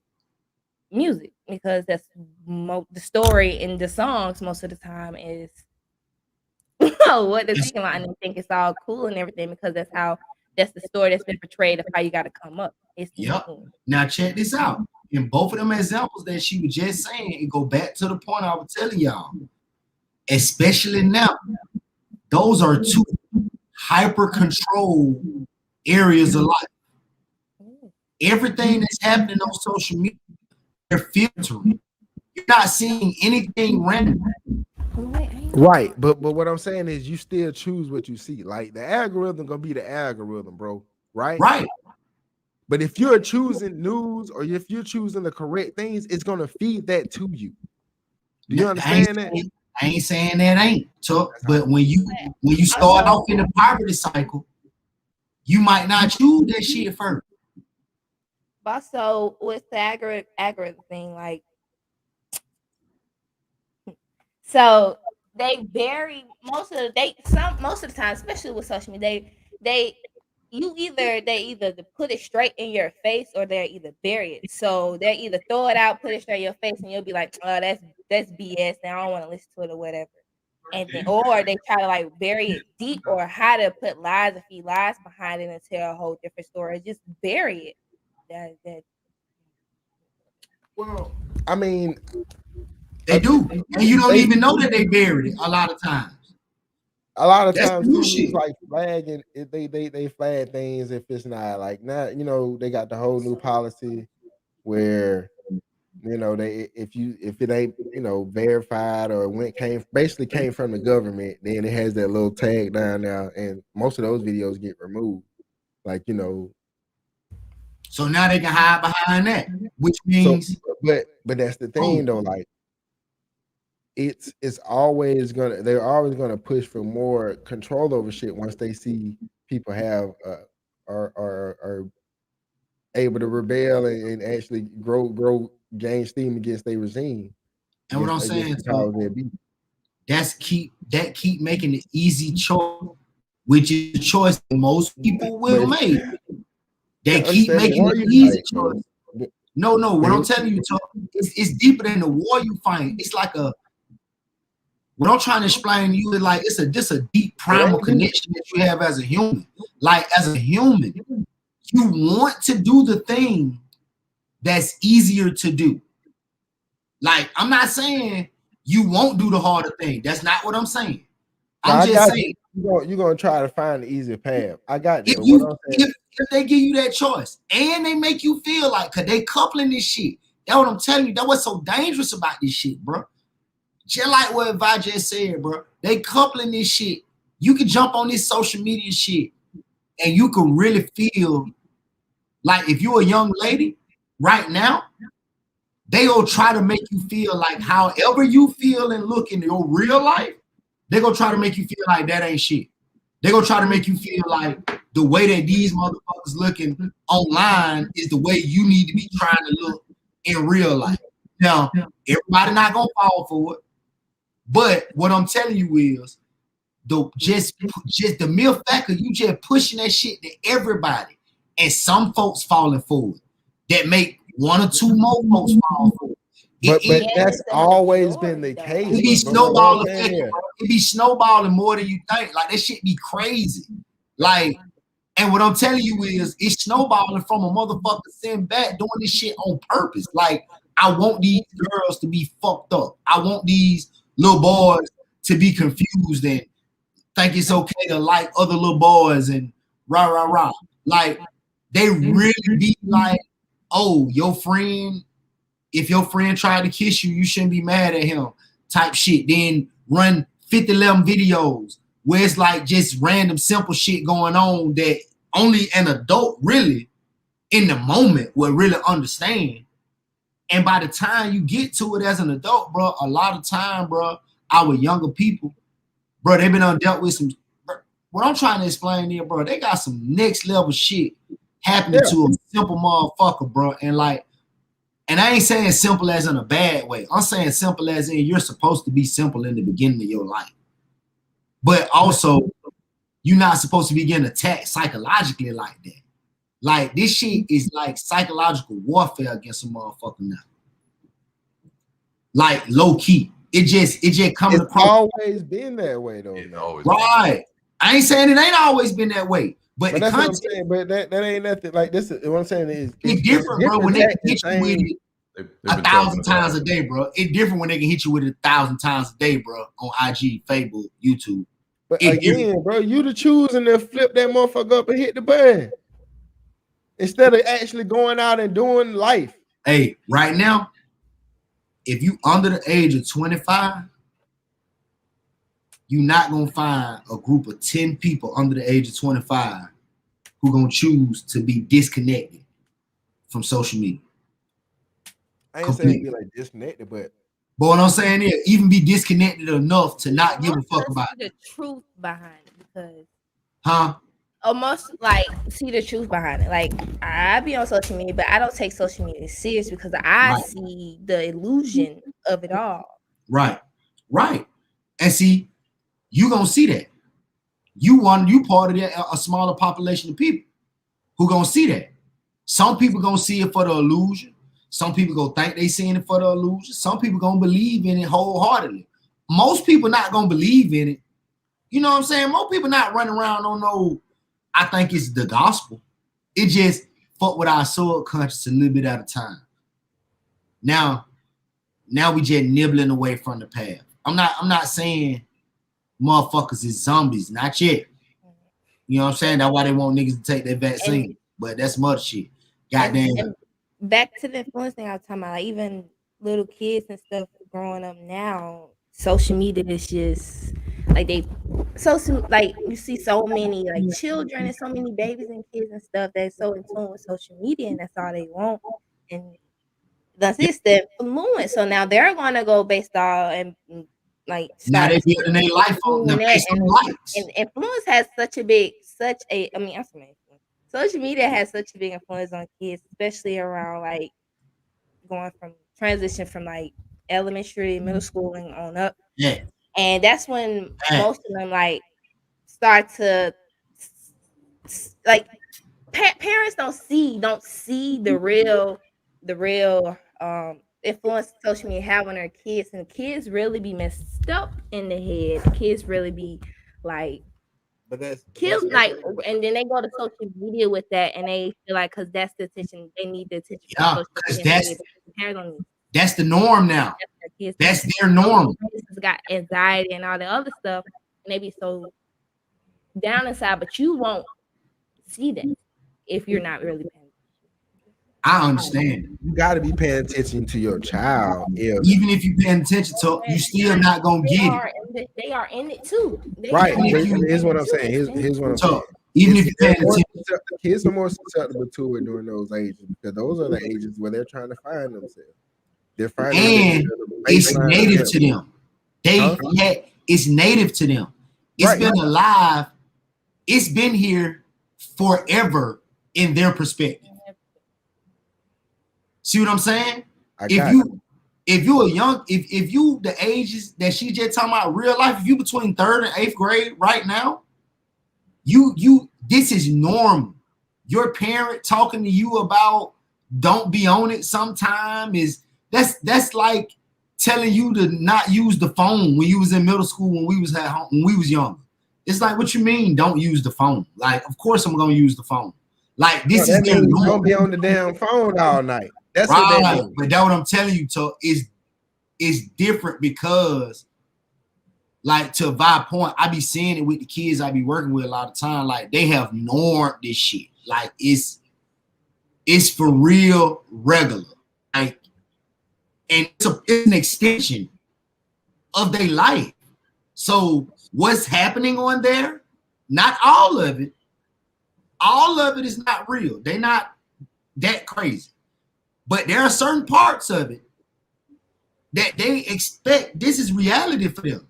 because that's the story in the songs most of the time is what they're thinking about, and they think it's all cool and everything because that's the story that's been portrayed of how you got to come up. Now check this out. In both of them examples that she was just saying, it go back to the point I was telling y'all. Especially now, those are two hyper controlled areas of life. Everything that's happening on social media, they're filtering. You're not seeing anything random. Right, but what I'm saying is you still choose what you see. Like the algorithm gonna be the algorithm, bro. Right. But if you're choosing news or if you're choosing the correct things, it's gonna feed that to you. Do you understand that? I ain't saying that ain't tough, but when you start off in the poverty cycle, you might not choose that shit first. But so with the algorithm thing, like, so they vary most of the time, especially with social media, they either put it straight in your face or they either bury it. So they either throw it out, put it straight in your face, and you'll be like, oh, that's BS, and I don't want to listen to it or whatever. And then, or they try to like bury it deep or how to put lies and feed lies behind it and tell a whole different story. Just bury it. Well, I mean, they do, and you don't even know that they buried it a lot of times. A lot of times, it's like flagging. They flag things if it's not like now. They got the whole new policy where if it ain't verified or basically came from the government, then it has that little tag down there, and most of those videos get removed. So now they can hide behind that, which means. But that's the thing though, like. They're always gonna push for more control over shit once they see people are able to rebel and actually gain steam against their regime. And what I'm saying, keep making the easy choice, which is the choice most people will make. They keep making the easy choice. No, what I'm telling you, it's deeper than the war you fight. It's like what I'm trying to explain to you is like it's a deep primal connection that you have as a human. Like as a human, you want to do the thing that's easier to do. Like I'm not saying you won't do the harder thing. That's not what I'm saying. I'm just saying you're gonna try to find the easy path. I got that. If But you what I'm saying, if they give you that choice and they make you feel like, cause they coupling this shit. That's what I'm telling you. That's what's so dangerous about this shit, bro. Just like what Vi just said, bro. They coupling this shit. You can jump on this social media shit and you can really feel like if you're a young lady right now, they will try to make you feel like however you feel and look in your real life, they're gonna try to make you feel like that ain't shit. They're gonna try to make you feel like the way that these motherfuckers looking online is the way you need to be trying to look in real life. Now, everybody not gonna fall for it, but what I'm telling you is just the mere fact of you just pushing that shit to everybody, and some folks falling for it that make one or two more folks fall for it. but that's always been the case. It be snowball effect, bro. It be snowballing more than you think. Like that shit be crazy. Like, and what I'm telling you is it's snowballing from a motherfucker sitting back doing this shit on purpose. Like, I want these girls to be fucked up. I want these little boys to be confused and think it's okay to like other little boys and rah rah rah. Like, they really be like, oh, your friend, if your friend tried to kiss you, you shouldn't be mad at him type shit. Then run 50-11 videos where it's like just random simple shit going on that only an adult really in the moment will really understand. And by the time you get to it as an adult, bro, a lot of time, bro, our younger people, bro, they've been dealt with some. Bro, what I'm trying to explain here, bro, they got some next level shit happening to a simple motherfucker, bro. And like, and I ain't saying simple as in a bad way. I'm saying simple as in you're supposed to be simple in the beginning of your life. But also, you're not supposed to be getting attacked psychologically like that. Like, this shit is like psychological warfare against a motherfucker now. Like, low key. It just coming It's across. always been that way, though. It always Right. I ain't saying it ain't always been that way. But the that's what I'm content saying. But that ain't nothing like this. What I'm saying is it's different, bro. When they can hit you with it they've been 1,000 talking times about a day, bro. It's different when they can hit you with it 1,000 times a day, bro, on IG, Facebook, YouTube. But It again, bro, you the choosing to flip that motherfucker up and hit the button instead of actually going out and doing life. Hey, right now, if you under the age of 25, you're not gonna find a group of 10 people under the age of 25 who gonna choose to be disconnected from social media. I ain't saying be like disconnected, but what I'm saying is, even be disconnected enough to not give a fuck about the truth behind it, because huh? like see the truth behind it. Like, I be on social media, but I don't take social media serious because I see the illusion of it all. Right. And see, you gonna see that. You part of that, a smaller population of people who gonna see that. Some people gonna see it for the illusion. Some people gonna think they seeing it for the illusion. Some people gonna believe in it wholeheartedly. Most people not gonna believe in it. You know what I'm saying? Most people not running around on no, I think it's the gospel. It just fuck with our subconscious a little bit at a time. Now we just nibbling away from the path. I'm not saying motherfuckers is zombies, not yet. You know what I'm saying? That's why they want niggas to take their vaccine. But that's some other shit. Goddamn. And back to the influence thing I was talking about, like even little kids and stuff growing up now, social media is just like like you see so many like children and so many babies and kids and stuff that's so in tune with social media, and that's all they want. And that's it's the influence. So now they're gonna go based off and like now they building their life on them based on likes. And influence has social media has such a big influence on kids, especially around like going from transition from like elementary, middle school, and on up. Yeah. And that's when most of them like start to like parents don't see the real influence social media have on their kids, and the kids really be messed up in the head. The kids really be like, but that's like, and then they go to social media with that, and they feel like because that's the attention they need, the attention. Yeah, because that's the norm now. That's their norm. Got anxiety and all the other stuff, and they be so down inside, but you won't see that if you're not really paying. I understand. You got to be paying attention to your child. Even if you paying attention to it, you still not gonna get it. They are in it too. Right. Here's what I'm saying. Here's what I'm saying. Even if you're paying attention, kids are more susceptible to it during those ages because those are the ages where they're trying to find themselves. They're finding, and it's native to them. It's native to them. It's been alive. It's been here forever in their perspective. See what I'm saying? If you the ages that she just talking about real life, if you between 3rd and 8th grade right now, this is normal. Your parent talking to you about don't be on it sometime that's like telling you to not use the phone when you was in middle school, when we was at home, when we was young. It's like, what you mean don't use the phone? Like, of course I'm gonna use the phone. Like, this is their normal. Don't be on the damn phone all night. That's right. What they mean. But that's what I'm telling you, is different because, like, to Vi's point, I be seeing it with the kids I be working with a lot of time. Like, they have normed this shit. Like, it's for real regular. Like, and it's an extension of their life. So what's happening on there? Not all of it. All of it is not real. They're not that crazy. But there are certain parts of it that they expect this is reality for them.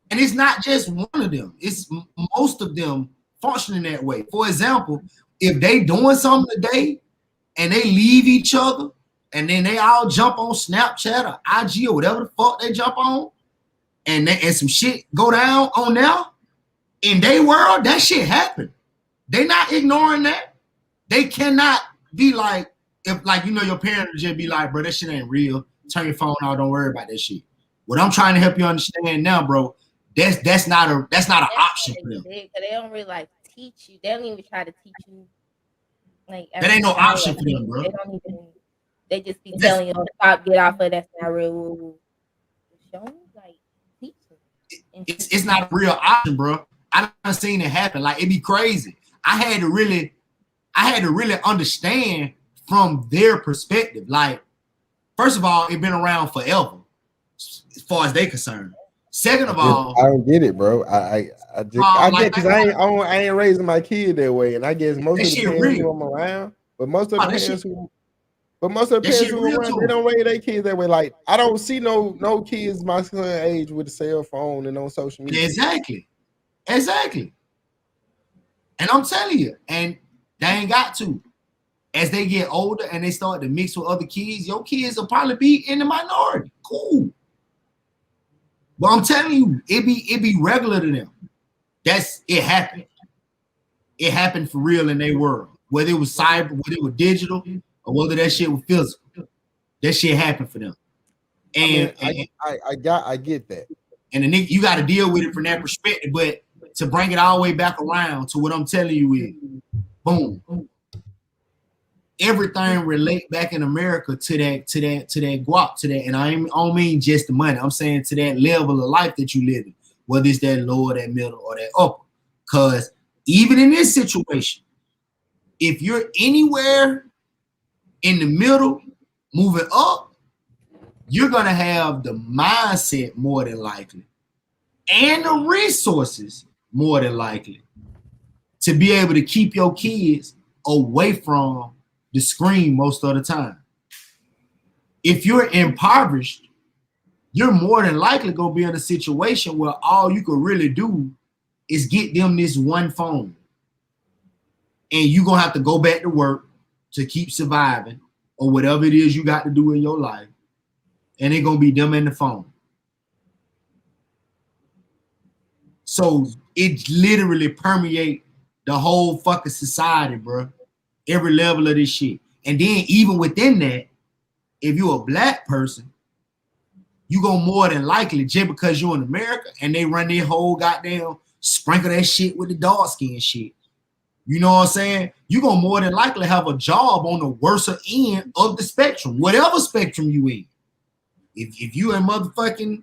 And it's not just one of them. It's most of them functioning that way. For example, if they doing something today and they leave each other and then they all jump on Snapchat or IG or whatever the fuck they jump on and some shit go down on there, in their world, that shit happened. They not ignoring that. They cannot be like, if like, you know, your parents just be like, bro, that shit ain't real. Turn your phone off. Don't worry about that shit. What I'm trying to help you understand now, bro, that's not an option for them. They don't really like teach you. They don't even try to teach you. Like, that ain't no option for them, bro. They don't even. They just be telling you, "Stop, get off of that's not real." Show me, like, teach them. It's not a real option, bro. I done seen it happen. Like, it'd be crazy. I had to really understand from their perspective. Like, first of all, it been around forever, as far as they concerned. Second of all, I don't get it, bro. I get because I ain't raising my kid that way, and I guess most of the parents who I'm around, but most of the parents who are around, they don't raise their kids that way. Like, I don't see no kids my son age with a cell phone and on social media. Exactly. And I'm telling you, and they ain't got to. As they get older and they start to mix with other kids, your kids will probably be in the minority. Cool. But I'm telling you, it be regular to them. It happened. It happened for real in their world. Whether it was cyber, whether it was digital, or whether that shit was physical. That shit happened for them. And I get that. And you got to deal with it from that perspective. But to bring it all the way back around to what I'm telling you is, boom. Everything relate back in America to that guap, to that, and I don't mean just the money. I'm saying to that level of life that you live in, whether it's that lower, that middle, or that upper. Because even in this situation, if you're anywhere in the middle, moving up, you're gonna have the mindset more than likely, and the resources more than likely to be able to keep your kids away from the screen most of the time. If you're impoverished, you're more than likely gonna be in a situation where all you could really do is get them this one phone. And you're gonna have to go back to work to keep surviving or whatever it is you got to do in your life. And it's gonna be them and the phone. So it literally permeate the whole fucking society, bro. Every level of this shit. And then even within that, if you're a black person, you go more than likely, just because you're in America and they run their whole goddamn sprinkle that shit with the dark skin shit. You know what I'm saying? You're gonna more than likely have a job on the worst end of the spectrum, whatever spectrum you in. If you in motherfucking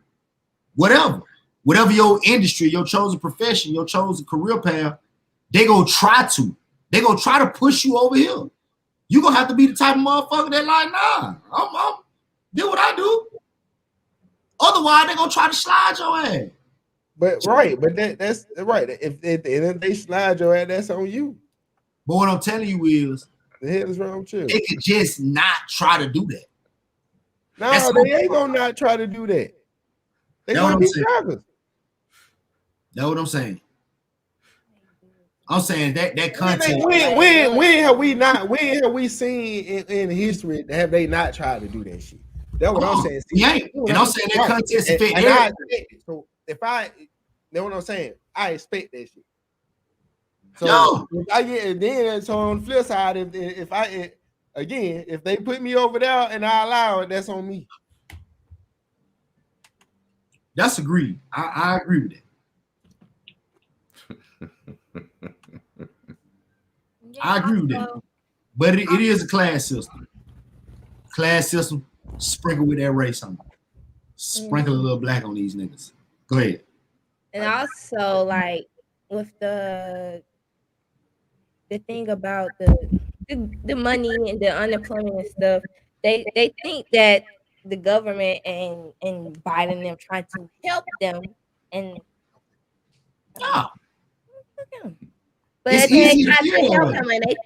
whatever, whatever your industry, your chosen profession, your chosen career path, they gonna try to push you over here. You gonna have to be the type of motherfucker that like, nah, I'm do what I do. Otherwise, they gonna try to slide your ass. But that's right. If they slide your ass, that's on you. But what I'm telling you is, the hell is wrong with you? They could just not try to do that. No, they ain't gonna not try to do that. They gonna be joggers. That's what I'm saying. I'm saying that content. When have we seen in history have they not tried to do that shit? That's what I'm saying. See, and I'm saying that content fit. And I expect it. So if that's what I'm saying. I expect that shit. So if I get then so on the flip side, if they put me over there and I allow it, that's on me. That's agreed. I agree with that. I agree with that. But it is a class system. Class system sprinkled with that race on it. Sprinkle a little black on these niggas. Go ahead. And also, like, with the thing about the money and the unemployment and stuff, they think that the government and Biden them trying to help them and but it's easy to feel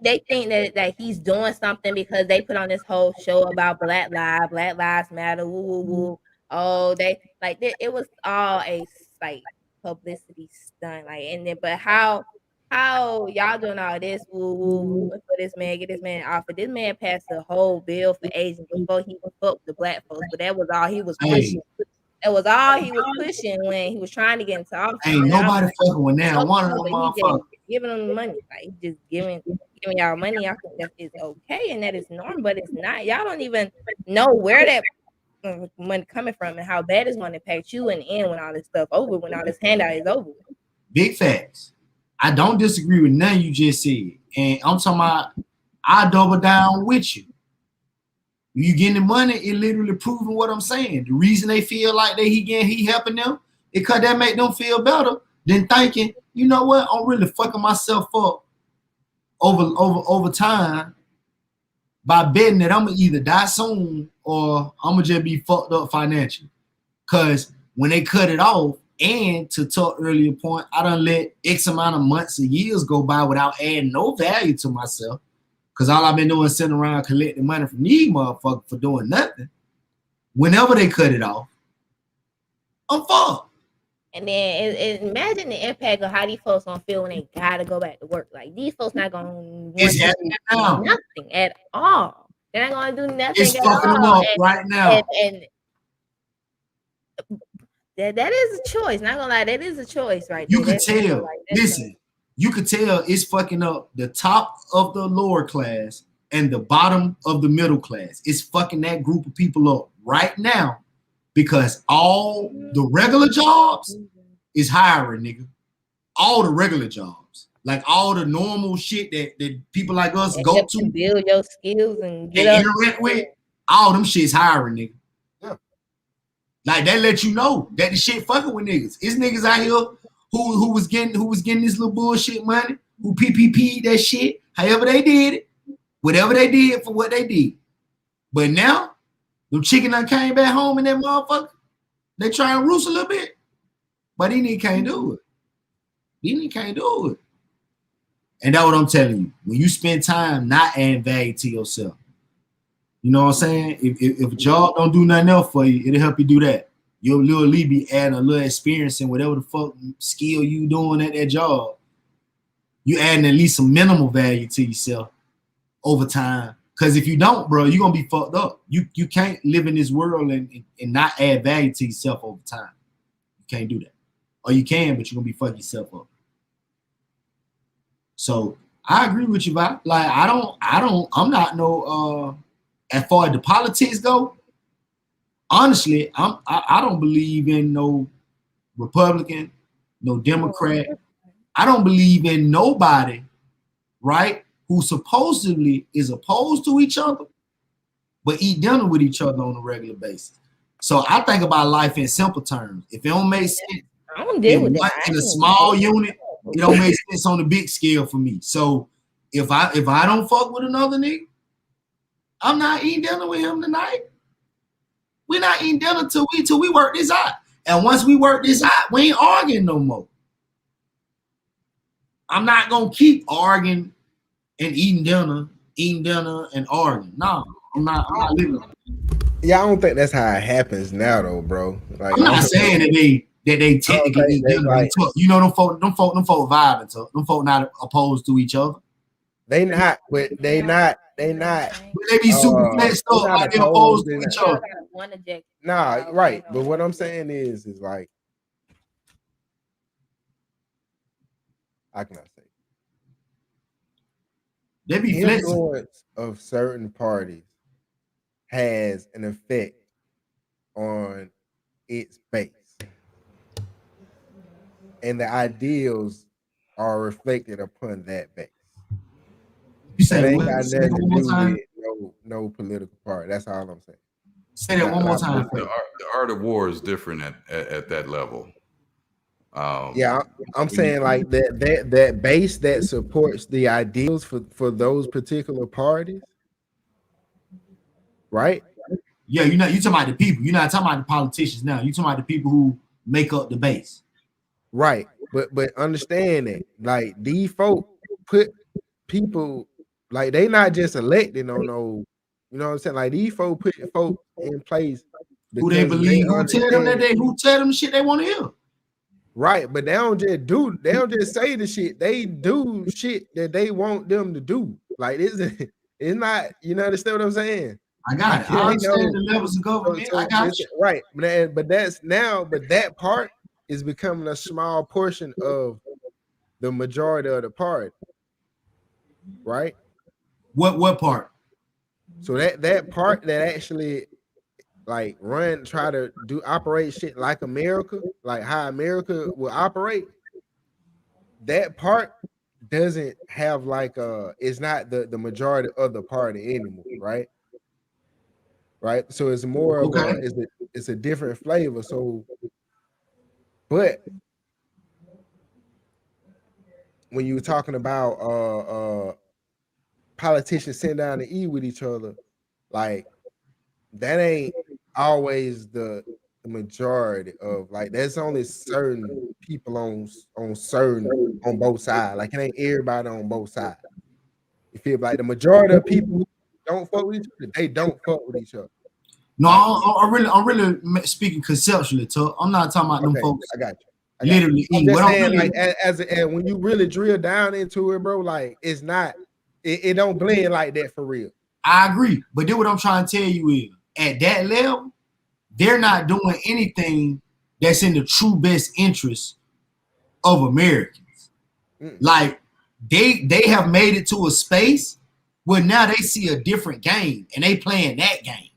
they think that he's doing something because they put on this whole show about Black Lives Matter, woo woo woo. Oh, they like it was all a like publicity stunt, like, and then but how y'all doing all this woo woo for this man, get this man off. But this man passed a whole bill for Asians before he fucked the black folks, but that was all he was pushing. That was all he was pushing when he was trying to get into office. Ain't nobody fucking with now. One of them motherfuckers giving them money, like just giving y'all money. I think that is okay and that is normal, but it's not. Y'all don't even know where that money coming from and how bad it's going to impact you in the end when all this stuff over, when all this handout is over. Big facts. I don't disagree with none you just said, and I'm talking about I double down with you. You getting the money, it literally proving what I'm saying. The reason they feel like he helping them, it because that make them feel better than thinking, you know what, I'm really fucking myself up over time by betting that I'm gonna either die soon or I'm gonna just be fucked up financially. Cause when they cut it off, and to talk earlier point, I done let X amount of months and years go by without adding no value to myself. Cause all I've been doing is sitting around collecting money from these motherfuckers for doing nothing. Whenever they cut it off, I'm fucked. And then imagine the impact of how these folks gonna feel when they gotta go back to work. Like these folks not gonna want to do nothing at all. They're not gonna do nothing. It's fucking them up right now. And that is a choice. Not gonna lie, that is a choice, right? You could tell. Listen. You could tell it's fucking up the top of the lower class and the bottom of the middle class. It's fucking that group of people up right now because all the regular jobs is hiring, nigga. All the regular jobs. Like all the normal shit that people like us go to. Build your skills and interact with. All them shit's hiring, nigga. Yeah. Like that let you know that the shit fucking with niggas. It's niggas out here who was getting this little bullshit money, who PPP'd that shit, however they did it, whatever they did for what they did. But now, them chicken done came back home and that motherfucker, they try and roost a little bit, but he nigga can't do it. He nigga can't do it. And that's what I'm telling you. When you spend time not adding value to yourself, you know what I'm saying? If a job don't do nothing else for you, it'll help you do that. You'll literally be adding a little experience in whatever the fuck skill you doing at that job. You adding at least some minimal value to yourself over time. Because if you don't, bro, you're gonna be fucked up. You can't live in this world and not add value to yourself over time. You can't do that. Or you can, but you're gonna be fucking yourself up. So I agree with you, Bob. Like I'm not no as far as the politics go. Honestly, I don't believe in no Republican, no Democrat. I don't believe in nobody, right, who supposedly is opposed to each other, but eat dinner with each other on a regular basis. So I think about life in simple terms. If it don't make sense, I don't deal with that. In a small unit, it don't make sense on the big scale for me. So if I don't fuck with another nigga, I'm not eating dinner with him tonight. We're not eating dinner till we work this out. And once we work this out, we ain't arguing no more. I'm not gonna keep arguing and eating dinner and arguing. No, I'm not living. Yeah, I don't think that's how it happens now, though, bro. Like, I'm not saying that they technically eat dinner. Like, you know, them folk vibing. So them folk not opposed to each other. They not. But they be super flexed up like they opposed to each other. Nah, right. But what I'm saying is like, I cannot say. They be The flexing. influence of certain parties has an effect on its base, and the ideals are reflected upon that base. You said ain't what? got Say nothing that to one more do time. with no political party. That's all I'm saying. Say that one more time. The art of war is different at that level. Yeah, I'm saying like that base that supports the ideals for those particular parties, right? Yeah, you talking about the people. You're not talking about the politicians now. You talking about the people who make up the base. Right. But understand that like these folk put people like they not just elected on no, you know what I'm saying? Like these folk put folk in place Who they believe, who tell them shit they want to hear. Right, but they don't just say the shit. They do shit that they want them to do. Like it's not, you know, understand what I'm saying? I got it. I understand the levels of government. I got you. Right, but that part is becoming a small portion of the majority of the party. Right? What part? So that part that actually like try to operate shit like America, like how America will operate, that part doesn't have like it's not the majority of the party anymore, right? Right. So it's more of it's a different flavor. So, but when you're talking about politicians sitting down to eat with each other, like that ain't always the majority of, like, there's only certain people on both sides. Like it ain't everybody on both sides. You feel like the majority of people who don't fuck with each other, they don't fuck with each other. No, I'm really speaking conceptually, Tuck. I'm not talking about them folks. I got you. Literally, I'm just saying, like, and when you really drill down into it, bro, like it's not, it don't blend like that for real. I agree, but then what I'm trying to tell you is, at that level, they're not doing anything that's in the true best interest of Americans. Like they have made it to a space where now they see a different game and they playing that game.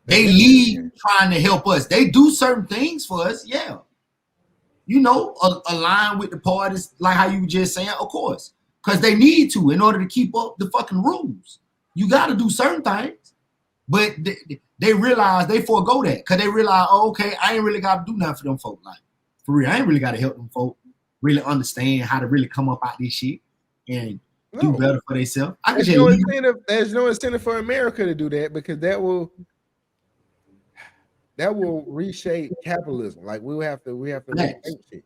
They lead trying to help us. They do certain things for us, yeah. You know, align with the parties, like how you were just saying, of course, because they need to in order to keep up the fucking rules. You got to do certain things, but they realize they forego that because they realize, oh, okay, I ain't really got to do nothing for them folk. Like, for real, I ain't really got to help them folk really understand how to really come up out this shit and do better for themselves. There's no incentive for America to do that because that will reshape capitalism. Like we have to reshape shit.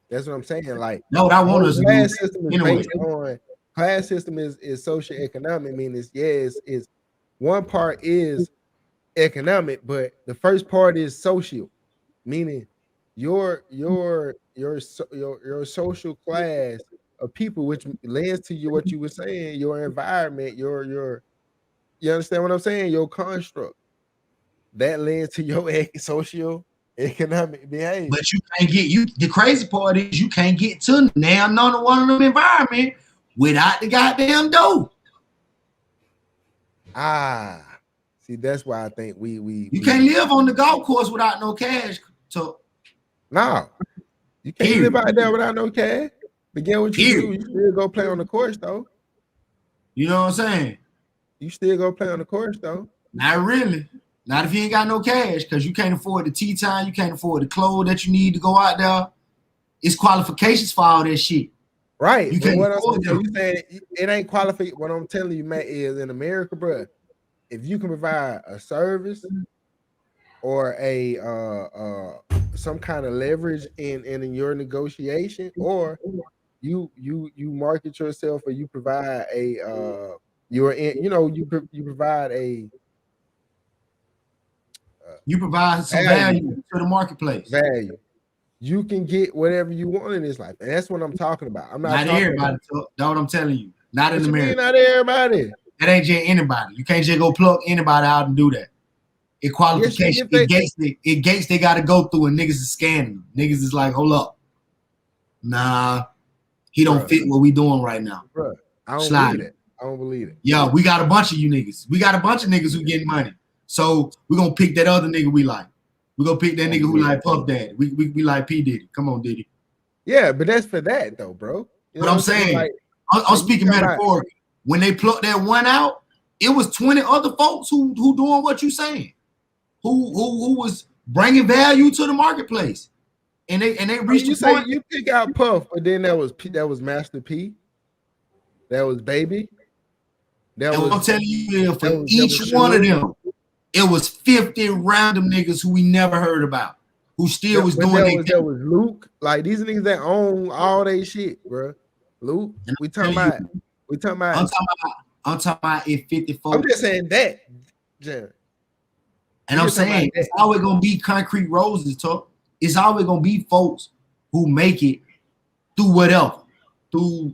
That's what I'm saying. Like, no, what I want us to class system is based on class system is socioeconomic, meaning is one part is economic, but the first part is social, meaning your social class of people, which lends to you what you were saying, your environment, you understand what I'm saying? Your construct that lends to your social economic behavior. But you can't get the crazy part is you can't get to now none one of them environment without the goddamn dough. See, that's why I think we can't live on the golf course without no cash. So no, you can't live out there without no cash. But get what you do, you still go play on the course though. You know what I'm saying? You still go play on the course though. Not really. Not if you ain't got no cash, because you can't afford the tea time, you can't afford the clothes that you need to go out there. It's qualifications for all that shit. Right. You can't What afford so them. you saying it ain't qualified. What I'm telling you, Matt, is in America, bro, if you can provide a service or a some kind of leverage in your negotiation, or you market yourself, or you provide a you provide a You provide some value to the marketplace. value. You can get whatever you want in this life, and that's what I'm talking about. I'm not Not talking everybody. about. That's what I'm telling you. Not What in you mean, America. not everybody? That ain't just anybody. You can't just go plug anybody out and do that. It qualification. It gates they got to go through, and niggas is scanning them. Niggas is like, hold up. Nah, he don't fit what we doing right now. Bro, I don't Slide. believe it. I don't believe it. Yeah, we got a bunch of you niggas. We got a bunch of niggas who getting money. So we're gonna pick that other nigga we like. We're gonna pick that nigga who like Puff Daddy. We like P. Diddy. Come on, Diddy. Yeah, but that's for that though, bro. But I'm saying, like, I'm speaking metaphorically. When they plucked that one out, it was 20 other folks who doing what you saying, who was bringing value to the marketplace, and they reached. You say you pick out Puff, but then that was Master P, that was Baby. I'm telling you, for each one of them, it was 50 random niggas who we never heard about, who still was doing it. That was Luke. Like these niggas that own all they shit, bro. Luke, we talking about. I'm talking about it 54. I'm just saying that, Jared. And I'm saying it's always gonna be concrete roses, talk. It's always gonna be folks who make it through whatever, through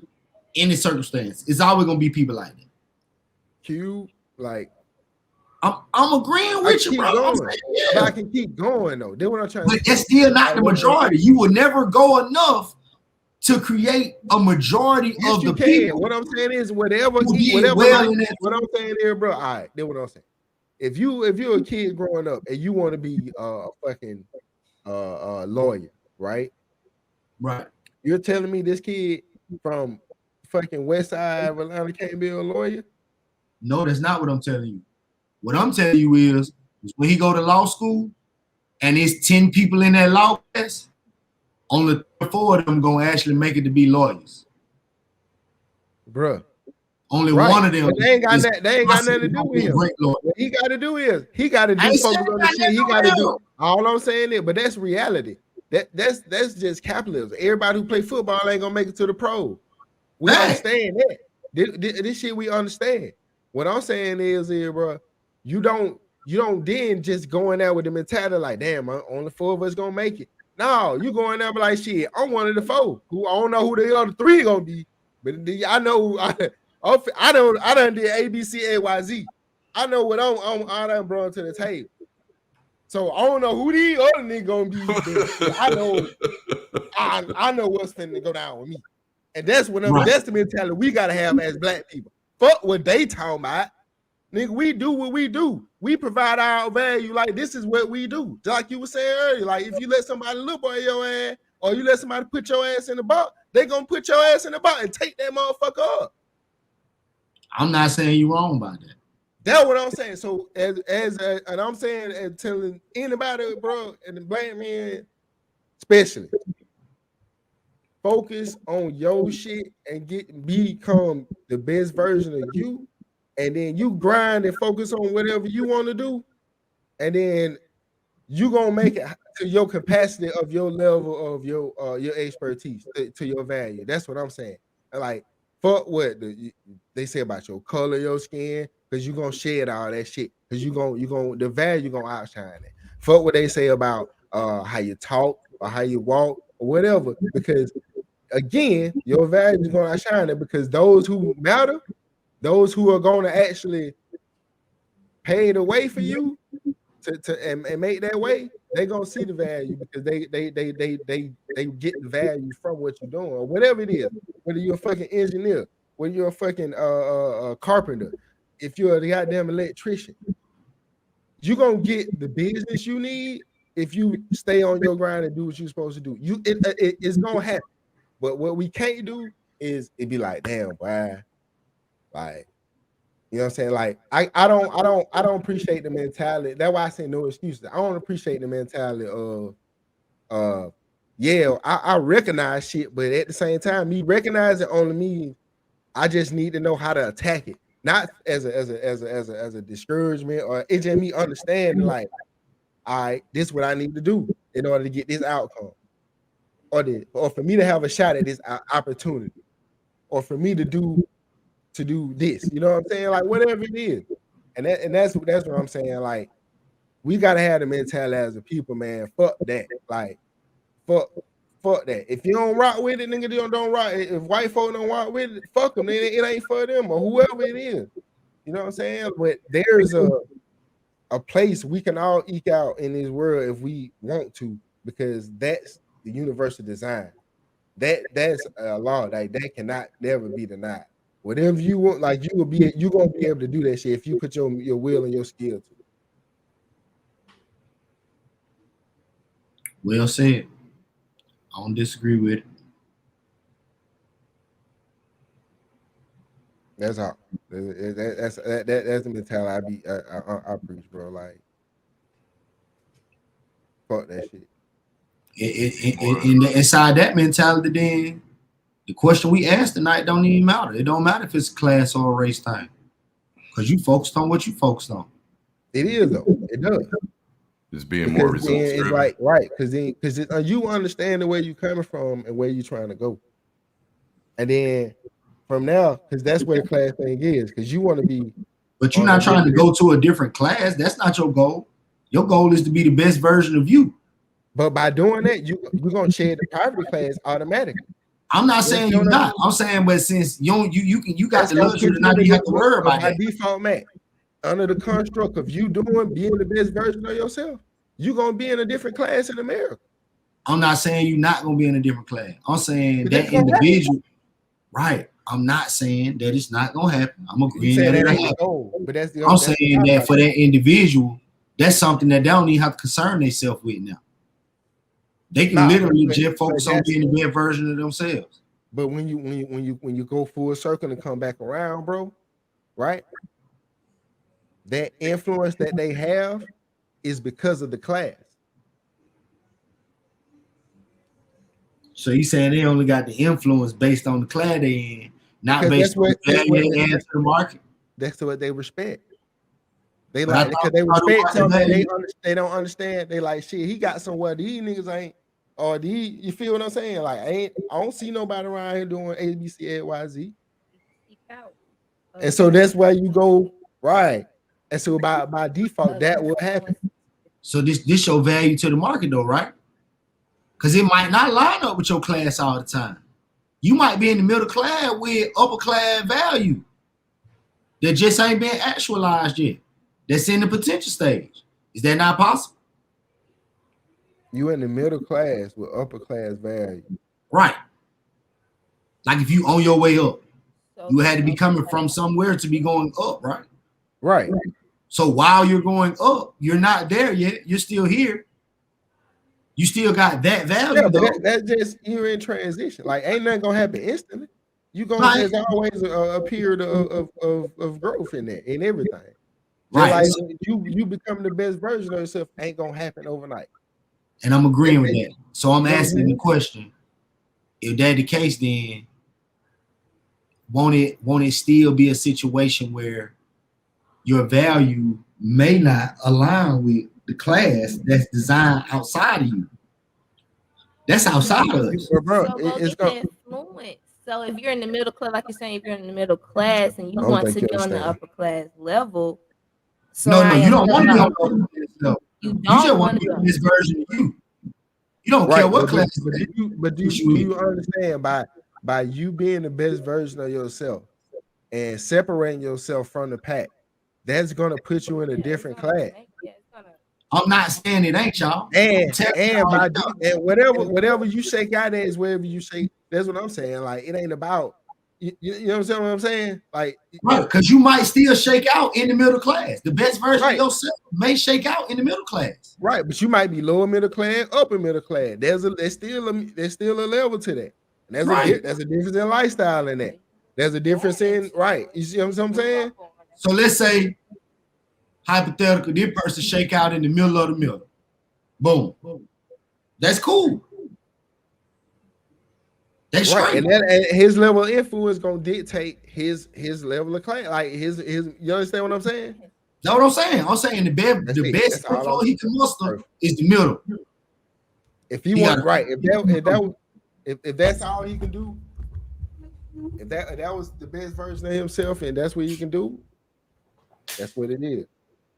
any circumstance. It's always gonna be people like that. Q, like I'm agreeing with you, bro. But I can keep going though. That's what I'm trying to say. But that's still not the majority. You will never go enough to create a majority of the people. What I'm saying is whatever what I'm saying there, bro. All right, that's what I'm saying. If you're a kid growing up and you want to be a fucking lawyer, right? Right. You're telling me this kid from fucking West Side of Atlanta can't be a lawyer? No, that's not what I'm telling you. What I'm telling you is when he go to law school and it's 10 people in that law class, only 4 of them gonna actually make it to be lawyers. Bruh. Only one of them. They ain't got nothing to do with him. What he got to do is he got to do focus on the shit he got to do. All I'm saying is, but that's reality. That's just capitalism. Everybody who play football ain't gonna make it to the pro. We understand that. This shit we understand. What I'm saying is here, bro, you don't then just go in there with the mentality like, damn, only 4 of us gonna make it. No, you going there like, shit, I'm one of the 4 who I don't know who the other 3 gonna be, but I know I done did ABCAYZ. I know what I done brought to the table. So I don't know who these other niggas gonna be. I know what's finna go down with me. And that's that's the mentality we gotta have as black people. Fuck what they talking about. Nigga, we do what we do. We provide our value. Like, this is what we do. Just like you were saying earlier. Like, if you let somebody look at your ass, or you let somebody put your ass in the box, they gonna put your ass in the box and take that motherfucker up. I'm not saying you wrong about that. That's what I'm saying. So and I'm saying, and telling anybody, bro, and the black man especially, focus on your shit and become the best version of you, and then you grind and focus on whatever you want to do, and then you gonna make it to your capacity of your level of your expertise to your value. That's what I'm saying. Like, fuck what they say about your color, your skin, because you're gonna shed all that shit. Because you gonna the value gonna outshine it. Fuck what they say about how you talk or how you walk or whatever. Because again, your value is gonna outshine it, because those who matter, those who are gonna actually pay the way for you and make that way, they gonna see the value, because they get the value from what you're doing, or whatever it is. Whether you're a fucking engineer, whether you're a fucking carpenter, if you're a goddamn electrician, you're gonna get the business you need if you stay on your grind and do what you're supposed to do. It's gonna happen. But what we can't do is it be like, damn, boy, like You know what I'm saying? Like I don't appreciate the mentality. That's why I say no excuses. I don't appreciate the mentality of yeah, I recognize shit, but at the same time, me recognizing only means I just need to know how to attack it, not as a discouragement, or it's just me understanding like, all right, this is what I need to do in order to get this outcome, or for me to have a shot at this opportunity, or for me to do this. You know what I'm saying? Like whatever it is, and that's what I'm saying. Like we gotta have the mentality as a people, man. Fuck that. Like fuck that. If you don't rock with it, nigga, don't rock. If white folk don't rock with it, fuck them. It ain't for them or whoever it is. You know what I'm saying? But there's a place we can all eke out in this world if we want to, because that's the universal design. That's a law that cannot never be denied. Whatever you want, like you gonna be able to do that shit if you put your will and your skill to it. Well said. I don't disagree with it. That's how. That's the mentality I preach, bro. Like, fuck that shit. Inside that mentality, then the question we asked tonight don't even matter. It don't matter if it's a class or a race thing, because you focused on what you focused on. It is though. It does. Just being more results it's driven. like right, because you understand the way you're coming from and where you're trying to go, and then from now, because that's where the class thing is, because you want to be. But you're not trying to go to a different class. That's not your goal. Your goal is to be the best version of you. But by doing that, you're gonna share the poverty class automatically. I'm not saying you're not. I'm saying, but since you got the luxury to not even have to worry about that. Default, man. Under the construct of you being the best version of yourself, you're gonna be in a different class in America. I'm not saying you're not gonna be in a different class. I'm saying that individual, right? I'm not saying that it's not gonna happen. I'm agreeing that it'll happen. But I'm saying that for that individual, that's something that they don't even have to concern themselves with now. They can literally just focus on being the best version of themselves. But when you go full circle and come back around, bro, right? That influence that they have is because of the class. So you saying they only got the influence based on the class they in, not based on the value they add to the market? That's what they respect. They like because they respect something they don't understand. They like shit. He got somewhere these niggas ain't. Or you feel what I'm saying? Like I don't see nobody around here doing A, B, C, A, Y, Z. And so that's why you go right. And so by default, that will happen. So this show value to the market though, right? Because it might not line up with your class all the time. You might be in the middle class with upper class value that just ain't been actualized yet. That's in the potential stage. Is that not possible? You in the middle class with upper class value. Right. Like if you on your way up, you had to be coming from somewhere to be going up, right? Right. So while you're going up, you're not there yet. You're still here. You still got that value. Yeah, but that's just you're in transition. Like ain't nothing gonna happen instantly. There's always a period of growth in there in everything. Right. Like you become the best version of yourself ain't gonna happen overnight. And I'm agreeing with that. So I'm asking the question: if that's the case, then won't it still be a situation where your value may not align with the class that's designed outside of you? That's outside of us. Bro, it's going influence. So if you're in the middle class, like you're saying, if you're in the middle class and you want to be on the upper class level, so no, you don't want to be on the upper class level. You just want to be this version of you. You don't care what class. But do you understand by you being the best version of yourself and separating yourself from the pack, that's gonna put you in a different class. I'm not saying it ain't, y'all. And whatever you shake out at is wherever you shake. That's what I'm saying. Like it ain't about you know what I'm saying? Like right, because you might still shake out in the middle class. The best version of yourself may shake out in the middle class. Right, but you might be lower middle class, upper middle class. There's still a level to that. And there's a difference in lifestyle in that. There's a difference in you see what I'm saying? So let's say, hypothetical, this person shake out in the middle of the middle. Boom. That's cool. That's Right, straight. and his level of influence gonna dictate his level of class, like his. You understand what I'm saying? That's what I'm saying. I'm saying the best That's all inflow I'm he can muster Perfect. is the middle. If he want right, if that's all he can do, if that was the best version of himself, and that's what he can do, that's what it is.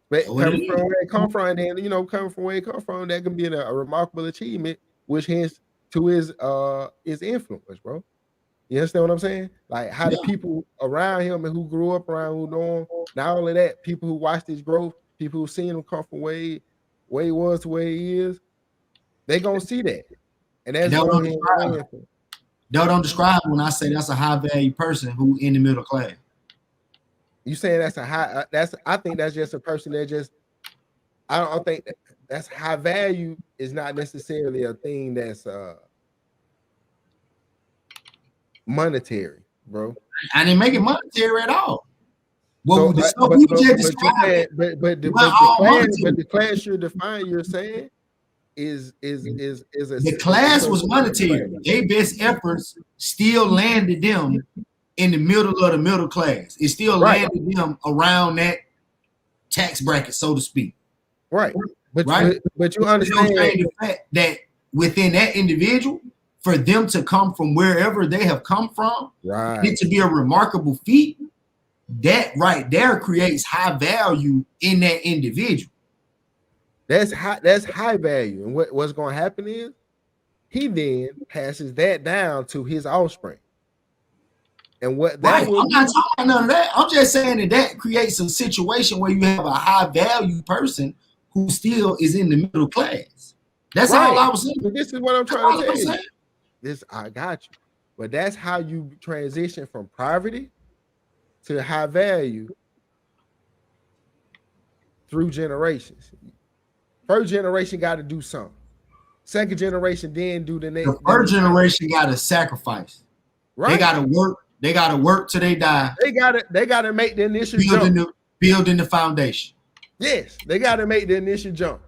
But coming from where it come from, and then coming from where it come from, that can be a remarkable achievement, which hence to his influence, bro. You understand what I'm saying? Like how the people around him and who grew up around, who know him, not only that, people who watched his growth, people who seen him come from where he was to where he is, they gonna see that. And that's what don't describe when I say that's a high value person who in the middle class. You saying that's a high? I think that's just a person that just. I don't think that's high value is not necessarily a thing that's monetary, bro. I didn't make it monetary at all. Well, the class you're defining, you're saying is the class was monetary. Their best efforts still landed them in the middle of the middle class. It still landed them around that tax bracket, so to speak. Right. But you understand the fact that within that individual, for them to come from wherever they have come from, it to be a remarkable feat, that right there creates high value in that individual. That's high value. And what's going to happen is he then passes that down to his offspring. And what that I'm not talking about none of that. I'm just saying that creates a situation where you have a high value person who still is in the middle class. That's all I was saying. But this is what I'm trying to tell you. This I got you. But that's how you transition from poverty to high value through generations. First generation got to do something. Second generation then do the next. The first generation got to sacrifice. Right. They got to work. They got to work till they die. They got to make the initial jump. Building the foundation. Yes, they got to make the initial jump.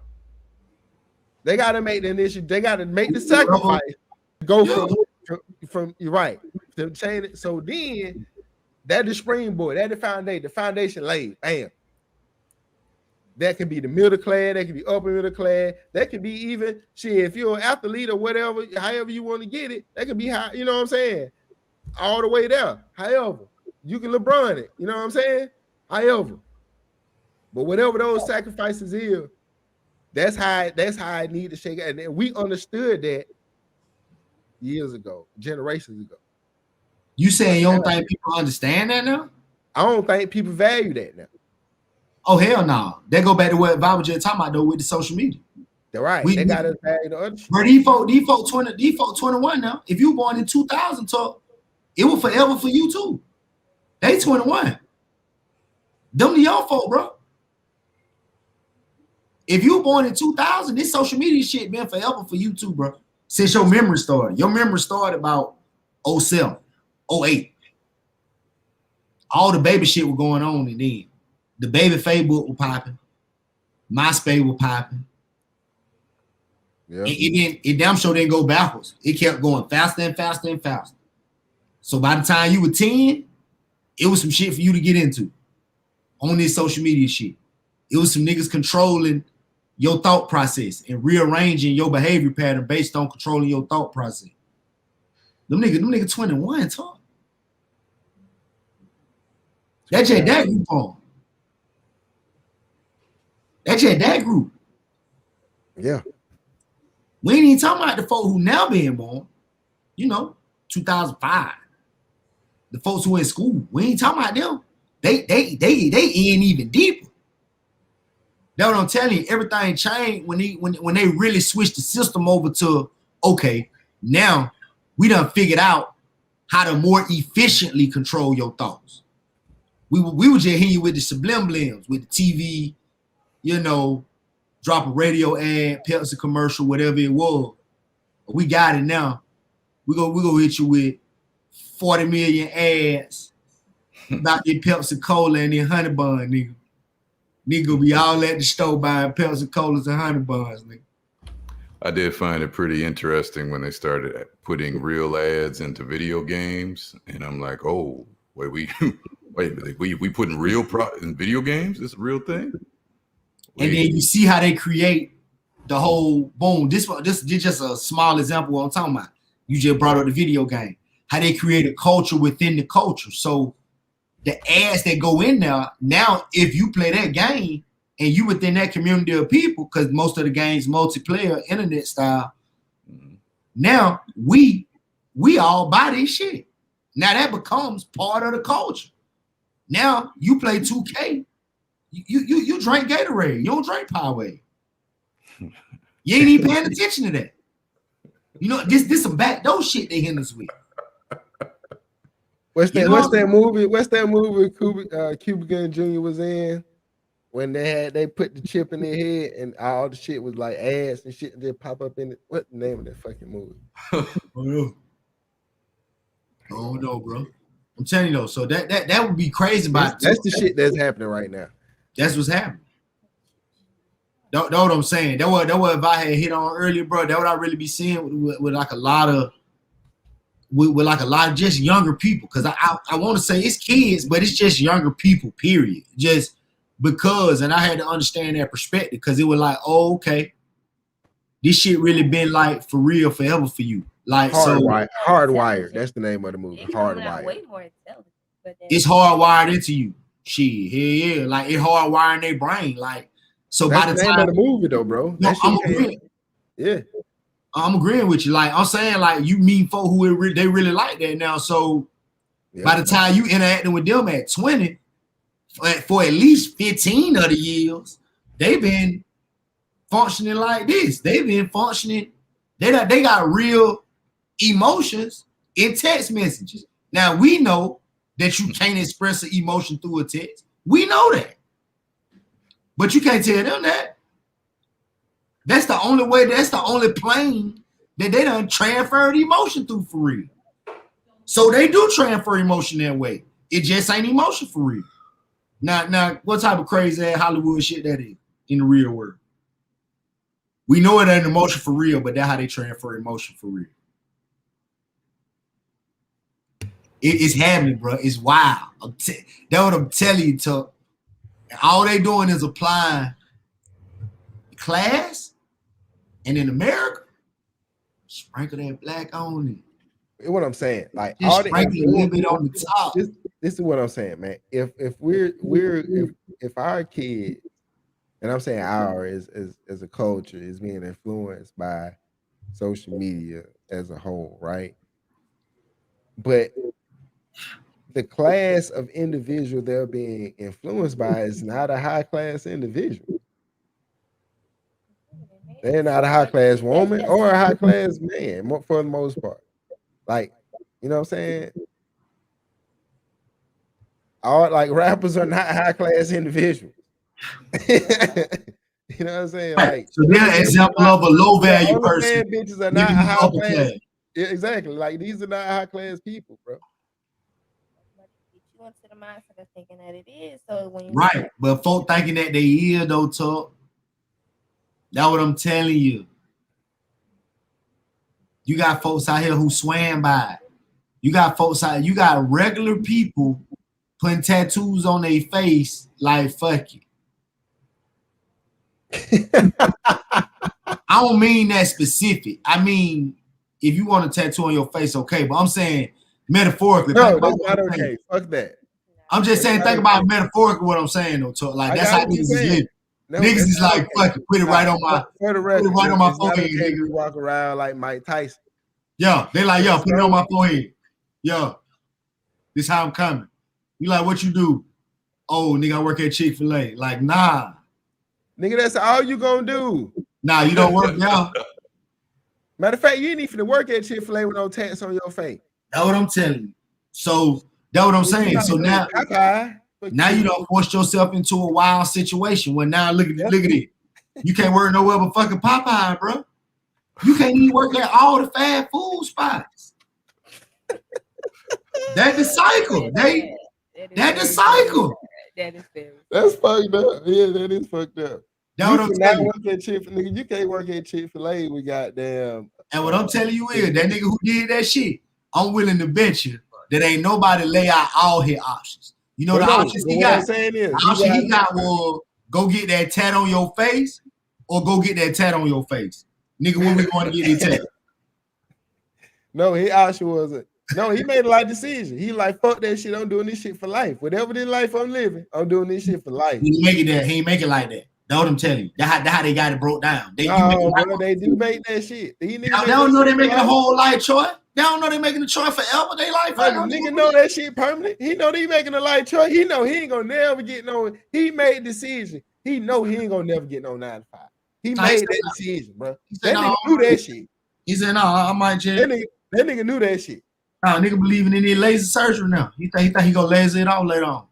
They got to make the initial. They got to make the sacrifice. Go from you're right to change it. So then that the springboard, that the foundation laid. Bam. That could be the middle class, that could be upper middle class, that could be even shit. If you're an athlete or whatever, however you want to get it, that could be high, you know what I'm saying? All the way there. However, you can LeBron it, you know what I'm saying? However, but whatever those sacrifices is, that's how I need to shake it. And we understood that years ago, generations ago. You saying you don't think people understand that now? I don't think people value that now. Oh, hell no. They go back to what Bob was just talking about, though, with the social media. They're right. They got us value the other shit. But default 21 now. If you were born in 2000, it was forever for you, too. They 21. Them the young folk, bro. If you were born in 2000, this social media shit been forever for you, too, bro. Since your memory started. Your memory started about 07, 08. All the baby shit was going on, and then the baby Facebook was popping. MySpace was popping. Yeah. It damn sure didn't go backwards. It kept going faster and faster and faster. So by the time you were 10, it was some shit for you to get into on this social media shit. It was some niggas controlling your thought process and rearranging your behavior pattern based on controlling your thought process. Them niggas 21, talk. That's your dad group on. That's your dad group. Yeah. We ain't even talking about the folks who now being born, 2005. The folks who in school, we ain't talking about them. They in even deeper. That's what I'm telling you. Everything changed when they really switched the system over to, okay, now we done figured out how to more efficiently control your thoughts. We were just hitting you with the subliminals, with the TV, drop a radio ad, Pepsi commercial, whatever it was. We got it now. We go hit you with 40 million ads about the Pepsi Cola and the honey bun, nigga. Nigga be all at the store buying Pepsi Colas and honey buns, nigga. I did find it pretty interesting when they started putting real ads into video games, and I'm like, oh, wait, we putting real in video games? It's a real thing. And then you see how they create the whole boom. This is just a small example of what I'm talking about. You just brought up the video game. How they create a culture within the culture. So the ads that go in there, now if you play that game and you within that community of people, because most of the games multiplayer, internet style, now we all buy this shit. Now that becomes part of the culture. Now you play 2K, you drink Gatorade, you don't drink Powerade. You ain't even paying attention to that. You know, this some backdoor shit they hit us with. What's that movie? What's that movie Cuba Gooding Jr. was in when they put the chip in their head and all the shit was like ads and shit that pop up in it? What the name of that fucking movie? Oh no, bro. I'm telling you though. So that would be crazy about that's the shit that's happening right now. That's what's happening. That's what I'm saying. That what if I had hit on earlier, bro. That what I really be seeing with like a lot of just younger people. Because I want to say it's kids, but it's just younger people. Period. Just because, and I had to understand that perspective because it was like, oh, okay, this shit really been like for real forever for you. Like Hardwired. That's the name of the movie. Hardwired. Way more intelligent, but it's hardwired into you. Shit, yeah. Like it hardwired in their brain. Like so that's by the name time of the movie though, bro. No, I'm agreeing. Yeah. I'm agreeing with you. Like I'm saying, like you meet folk who they really like that now. So by the time you interacting with them at 20, for at least 15 of the years, they've been functioning like this. They've been functioning. They got real emotions in text messages. Now we know that you can't express an emotion through a text. We know that, but you can't tell them that. That's the only way. That's the only plane that they done transferred emotion through for real. So they do transfer emotion that way. It just ain't emotion for real. Now, what type of crazy ass Hollywood shit that is in the real world? We know it ain't emotion for real, but that's how they transfer emotion for real. It's happening, bro. It's wild. That's what I'm telling you, Tuck. All they doing is applying class, and in America, sprinkle that black on it. What I'm saying, like just all sprinkle a little bit on the top. This is what I'm saying, man. If our kid, and I'm saying our as a culture is being influenced by social media as a whole, right? But the class of individual they're being influenced by is not a high class individual. They're not a high class woman or a high class man for the most part. Like, you know what I'm saying? All like rappers are not high class individuals. You know what I'm saying? Like, so they're an example of a low value person. Bitches are not high class. Yeah, exactly. Like these are not high class people, bro. You into the mindset of thinking that it is. So when you right, but folk thinking that they is though, Tuck. That's what I'm telling you. You got folks out here who swam by it. You got folks out. You got regular people putting tattoos on their face like fuck it. I don't mean that specific. I mean, if you want a tattoo on your face, okay. But I'm saying metaphorically. No, that's not okay. Fuck that. I'm just saying, think about metaphorically what I'm saying though. Tuck. Like that's how niggas is living. No, niggas is like, fuck it, put it right on my, for the record, put it right on my forehead. You walk around like Mike Tyson. Yeah, they like, yo, put it on my forehead. Yo, this how I'm coming. You like, what you do? Oh, nigga, I work at Chick-fil-A. Like, nah. Nigga, that's all you gonna do. Nah, you don't work now. Matter of fact, you ain't even work at Chick-fil-A with no tats on your face. That's what I'm telling you. So, that's what I'm saying. So now you don't force yourself into a wild situation where now look at it. You can't work nowhere but fucking Popeye, bro. You can't even work at all the fast food spots. That's the cycle. That's the cycle. That is very. That's fucked up. Yeah, that is fucked up. That's You what I'm cannot telling you. work at Chick-fil-A. Nigga, you can't work at Chick-fil-A with goddamn. And what I'm telling you is that nigga who did that shit, I'm willing to bet you that ain't nobody lay out all his options. You know the options he what got? I'm saying is, The option he got was go get that tat on your face or go get that tat on your face. Nigga, when we going to get this tat? No, his option was no, he made a lot of decisions. He like, fuck that shit. I'm doing this shit for life. Whatever this life I'm living, I'm doing this shit for life. He ain't make it that. He ain't make it like that. That's what I'm telling you. That's how they got it broke down. They, bro, they do make that shit. They don't know they're making a whole life choice. They don't know they're making a choice forever. They life. Nigga know that shit permanent. He know they making a life choice. He know he ain't gonna never get no. He made a decision. He know he ain't gonna never get no 9 to 5. He made that decision, bro. That nigga knew that shit. He said, "No, I might just." That nigga knew that shit. Nah, nigga believing in the laser surgery now. He think he gonna laser it off later on.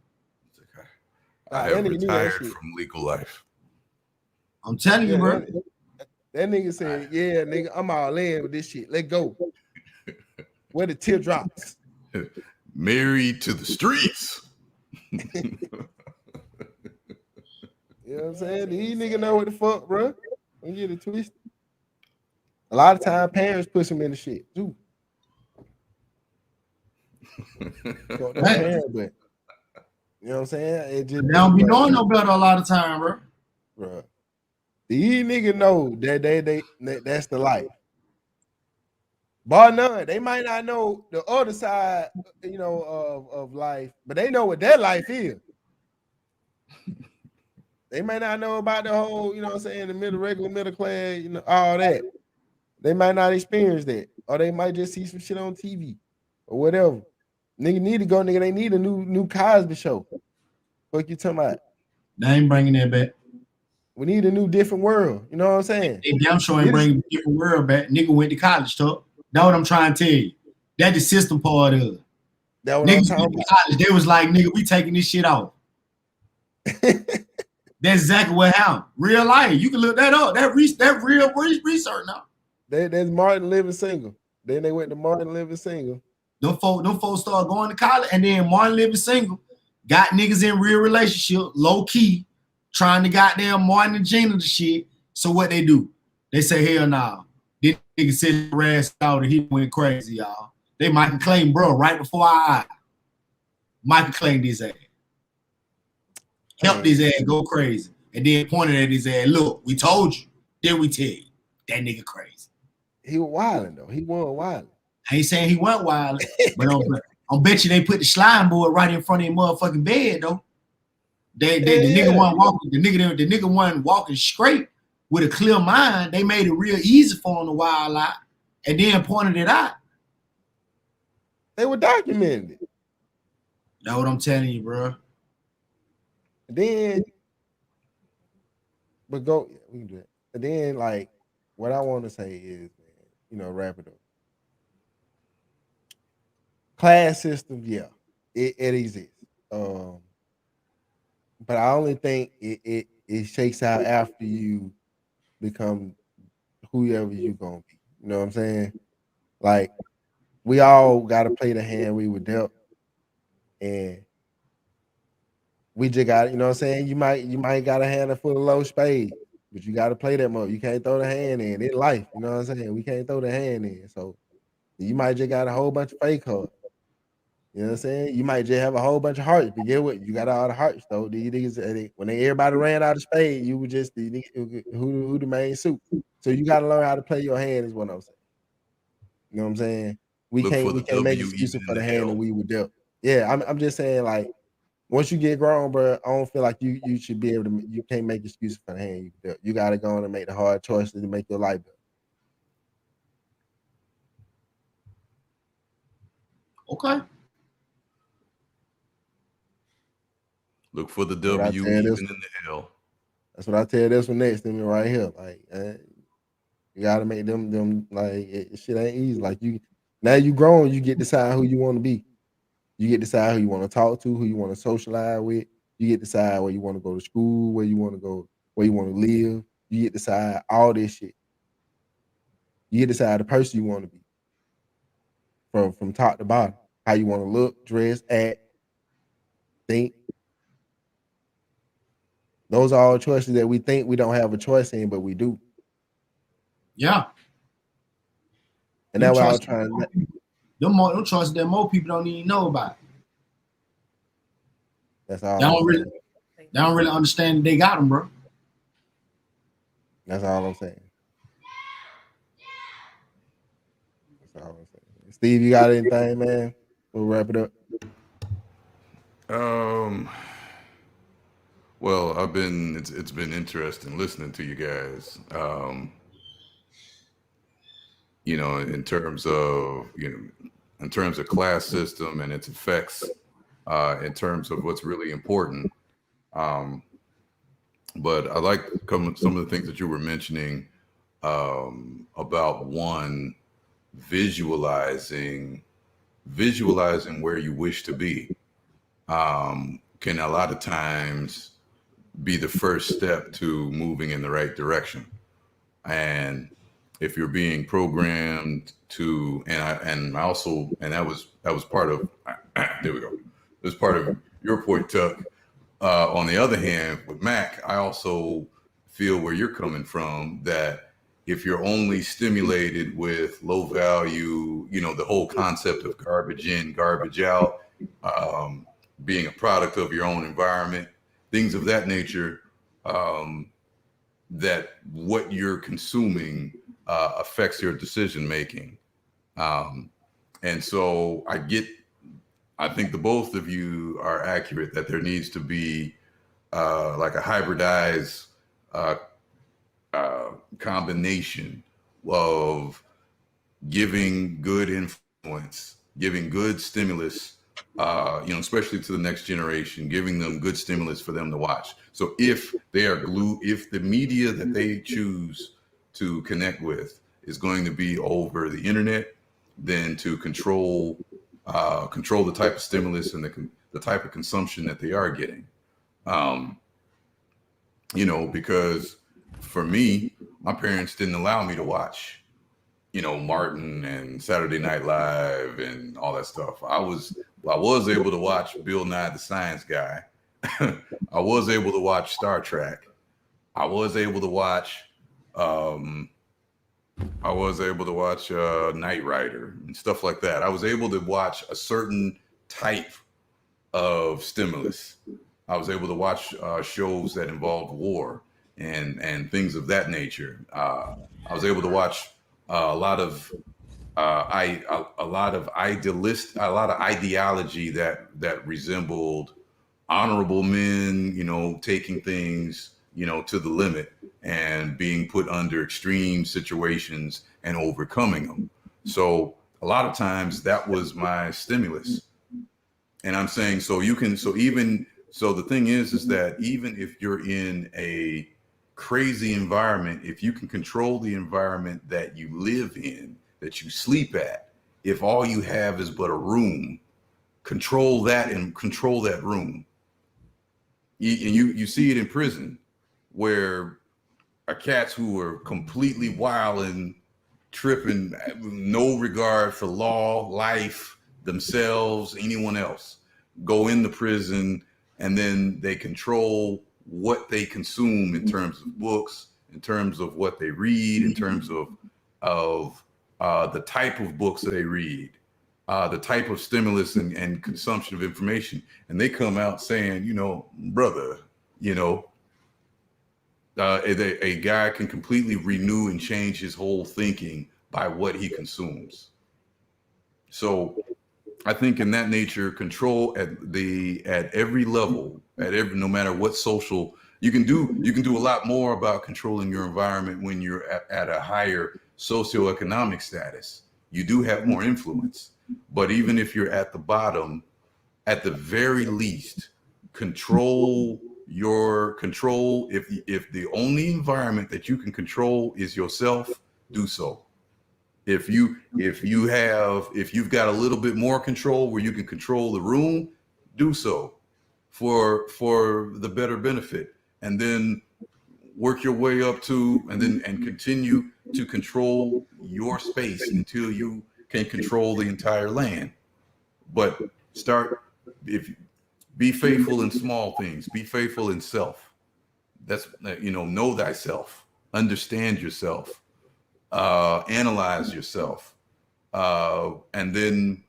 I have retired from legal life. I'm telling you, bro. That nigga said, "Yeah, nigga, I'm all in with this shit. Let go." Where the teardrops? Married to the streets. You know what I'm saying? These niggas know what the fuck, bro. Don't get it twisted. A lot of time, parents push them in the shit too. Parent, but you know what I'm saying? It just they don't be knowing no better a lot of time, bro. These niggas know that that's the life. Bar none, they might not know the other side, you know, of life, but they know what their life is. They may not know about the whole, you know what I'm saying, the regular middle class, you know, all that. They might not experience that, or they might just see some shit on TV or whatever. Nigga need to go, nigga. They need a new Cosby show. What you talking about? They ain't bringing that back. We need a new different world. You know what I'm saying? They damn sure ain't bringing a different world back. Nigga went to college, talk. That's what I'm trying to tell you. That's the system part of it. Niggas went to college. They was like, nigga, we taking this shit off. That's exactly what happened. Real life. You can look that up. That real research now. There's Martin Living Single. Then they went to Martin Living Single. Them folks started going to college, and then Martin Living Single got niggas in real relationship, low key, trying to goddamn Martin and Gina the shit. So what they do? They say, hell nah. This nigga said his ass out and he went crazy, y'all. They Michael claim, bro, right before our eye. Michael claimed his ass. Helped his ass go crazy. And then pointed at his ass, look, we told you. Then we tell you. That nigga crazy. He was wilding though. He wasn't wilding. I ain't saying he went wild, but I'll bet you they put the slime board right in front of your motherfucking bed though. The nigga wasn't walking. The nigga wasn't walking straight with a clear mind. They made it real easy for him to wild out, and then pointed it out. They were documenting it. That's what I'm telling you, bro. Then, but go, yeah, we can do it. And then, like, what I want to say is, man, you know, wrap it up. Class system, yeah, it exists. But I only think it shakes out after you become whoever you're gonna be. You know what I'm saying? Like, we all got to play the hand we were dealt, and we just got, you know what I'm saying? You might got a hand full of low spade, but you got to play that mode. You can't throw the hand in. It's life, you know what I'm saying? We can't throw the hand in, so you might just got a whole bunch of fake cards. You know what I'm saying? You might just have a whole bunch of hearts, but get what? You got all the hearts though. These niggas, when everybody ran out of spade, you were just the who the main suit. So you got to learn how to play your hand. Is what I'm saying. You know what I'm saying? We can't make excuses for the hand that we were dealt. Yeah, I'm just saying, like, once you get grown, bro, I don't feel like you should be able to. You can't make excuses for the hand you dealt. You got to go on and make the hard choices to make your life better. Okay. Look for the W even in the L. That's what I tell this one next to me right here. Like, you gotta make them like shit ain't easy. Like now you grown, you get to decide who you want to be. You get to decide who you want to talk to, who you want to socialize with. You get to decide where you want to go to school, where you want to go, where you want to live. You get to decide all this shit. You get to decide the person you want to be. From top to bottom, how you want to look, dress, act. think. Those are all choices that we think we don't have a choice in, but we do. Yeah. And that's what I was trying to. Them choices that more people don't even know about. That's all. They don't really understand that they got them, bro. That's all I'm saying. That's all I'm saying. Steve, you got anything, man? We'll wrap it up. Well, it's been interesting listening to you guys. You know, in terms of class system and its effects, in terms of what's really important. But I like some of the things that you were mentioning about one visualizing where you wish to be can a lot of times be the first step to moving in the right direction. And if you're being programmed to, and that was part of, there we go. It was part of your point, Tuck. On the other hand, with Mac, I also feel where you're coming from, that if you're only stimulated with low value, you know, the whole concept of garbage in, garbage out, being a product of your own environment, things of that nature, that what you're consuming affects your decision making. And so I think the both of you are accurate that there needs to be like a hybridized combination of giving good influence, giving good stimulus, you know, especially to the next generation, giving them good stimulus for them to watch. So if the media that they choose to connect with is going to be over the internet, then to control the type of stimulus and the type of consumption that they are getting. You know, because for me, my parents didn't allow me to watch, you know, Martin and Saturday Night Live and all that stuff. I was able to watch Bill Nye the Science Guy. I was able to watch Star Trek. I was able to watch Knight Rider and stuff like that. I was able to watch a certain type of stimulus. I was able to watch shows that involved war and things of that nature. I was able to watch a lot of ideology that resembled honorable men, you know, taking things, you know, to the limit and being put under extreme situations and overcoming them. So a lot of times that was my stimulus. And I'm saying, so the thing is that even if you're in a crazy environment, if you can control the environment that you live in, that you sleep at, if all you have is but a room, control that and control that room. You see it in prison where cats who are completely wild and tripping, no regard for law, life, themselves, anyone else, go into prison, and then they control what they consume in terms of books, in terms of what they read, in terms of the type of books that they read, the type of stimulus and consumption of information. And they come out saying, you know, brother, you know, a guy can completely renew and change his whole thinking by what he consumes. So I think in that nature, control at every level, no matter what social, you can do a lot more about controlling your environment when you're at a higher socioeconomic status. You do have more influence, but even if you're at the bottom, at the very least, control. If the only environment that you can control is yourself, do so. If you've got a little bit more control where you can control the room, do so for the better benefit, and then work your way up to and continue to control your space until you can control the entire land. But Be faithful in small things. Be faithful in self. That's, know thyself, understand yourself, analyze yourself, and then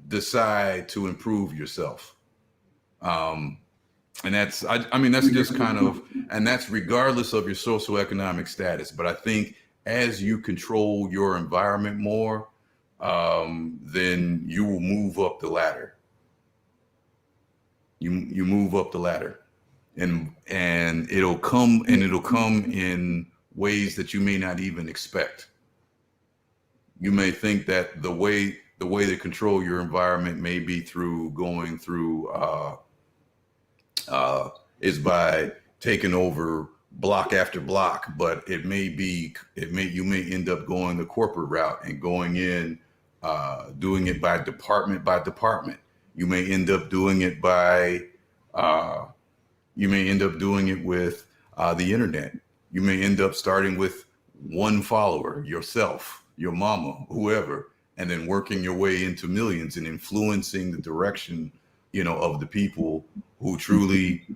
decide to improve yourself. And that's, that's just kind of, and that's regardless of your socioeconomic status. But I think as you control your environment more, then you will move up the ladder. You move up the ladder, and it'll come in ways that you may not even expect. You may think that the way to control your environment may be through going through is by taking over block after block, but you may end up going the corporate route and going in, doing it by department by department. You may end up doing it with the internet. You may end up starting with one follower, yourself, your mama, whoever, and then working your way into millions and influencing the direction, of the people who truly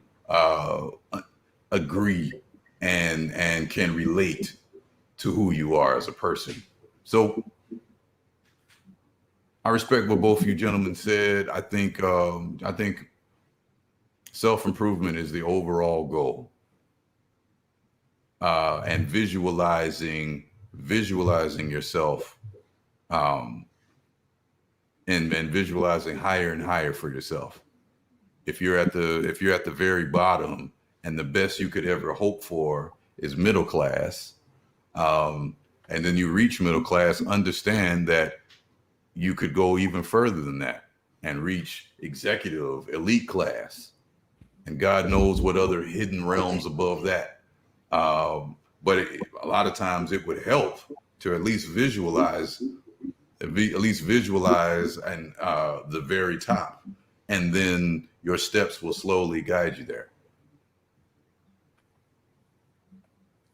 agree and can relate to who you are as a person. So I respect what both of you gentlemen said. I think self-improvement is the overall goal, and visualizing yourself, and visualizing higher and higher for yourself. If you're at the very bottom, and the best you could ever hope for is middle class, and then you reach middle class, understand that you could go even further than that and reach executive elite class, and God knows what other hidden realms above that. But a lot of times it would help to at least visualize and the very top, and then your steps will slowly guide you there.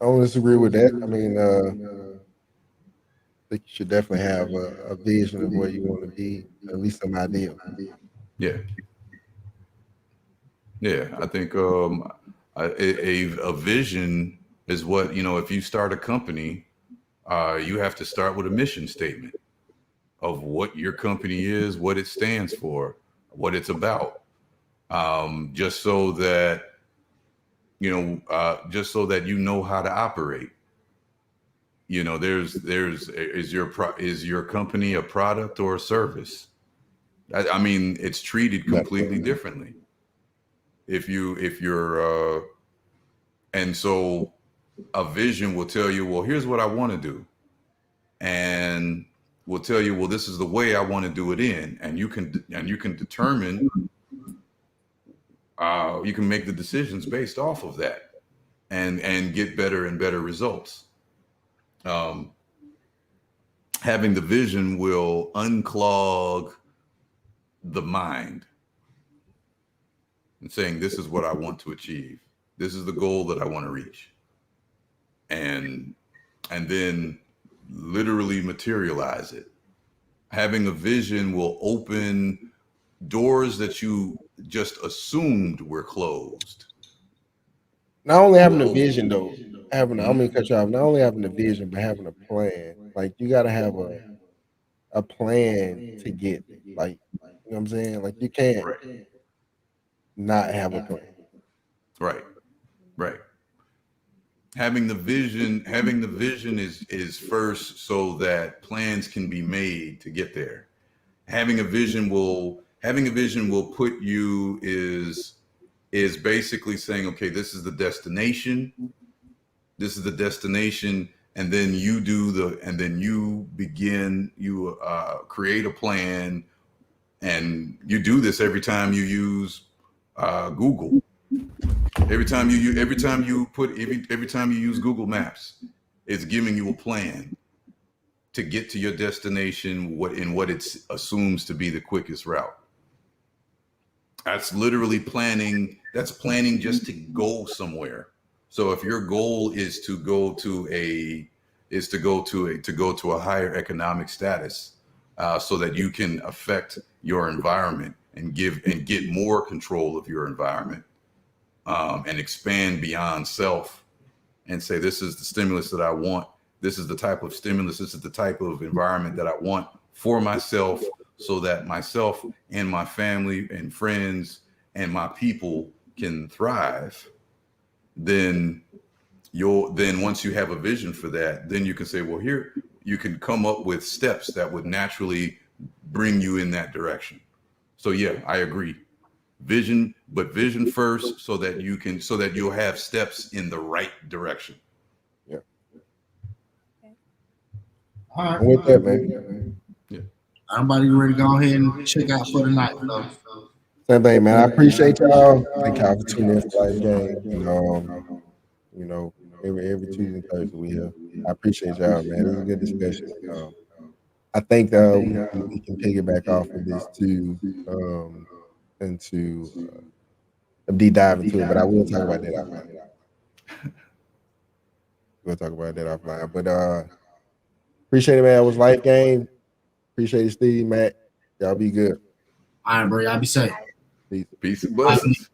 I don't disagree with that. I mean, I think you should definitely have a vision of where you want to be, at least some idea. Yeah. I think a vision is what, if you start a company, you have to start with a mission statement of what your company is, what it stands for, what it's about, just so that you know how to operate. Is your company a product or a service? It's treated completely differently. And so a vision will tell you, well, here's what I want to do, and will tell you, well, this is the way I want to do it in, and you can determine, you can make the decisions based off of that, and get better and better results. Having the vision will unclog the mind and saying, this is what I want to achieve. This is the goal that I want to reach. And then literally materialize it. Having a vision will open doors that you just assumed were closed. Not only having a vision though, I'm gonna cut you off. Not only having a vision, but having a plan. Like you gotta have a plan to get, like, you know what I'm saying? Like you can't not have a plan. Right. Having the vision is first, so that plans can be made to get there. Having a vision will put you is basically saying, okay, this is the destination. And then you create a plan, and you do this every time you use Google. Every time you use Google Maps, it's giving you a plan to get to your destination what it assumes to be the quickest route. That's literally planning. That's planning just to go somewhere. So if your goal is to go to a higher economic status, so that you can affect your environment and get more control of your environment, and expand beyond self and say, this is the stimulus that I want. This is the type of stimulus. This is the type of environment that I want for myself, so that myself and my family and friends and my people can thrive. Then once you have a vision for that, then you can say, well, here you can come up with steps that would naturally bring you in that direction. So yeah, I agree. Vision first, so that you'll have steps in the right direction. Yeah. All right. And with that, man. Yeah. Everybody ready to go ahead and check out for the night, though. Same thing, man. I appreciate y'all. Thank y'all for tuning in for Life Game. You know, every Tuesday and Thursday we have. I appreciate y'all, man. It was a good discussion. I think we can piggyback off of this too, into a deep dive into it, but I will talk about that offline. We'll talk about that offline. But appreciate it, man. It was Life Game. Appreciate it, Steve, Matt. Y'all be good. All right, bro. Y'all be safe. Peace and blessings.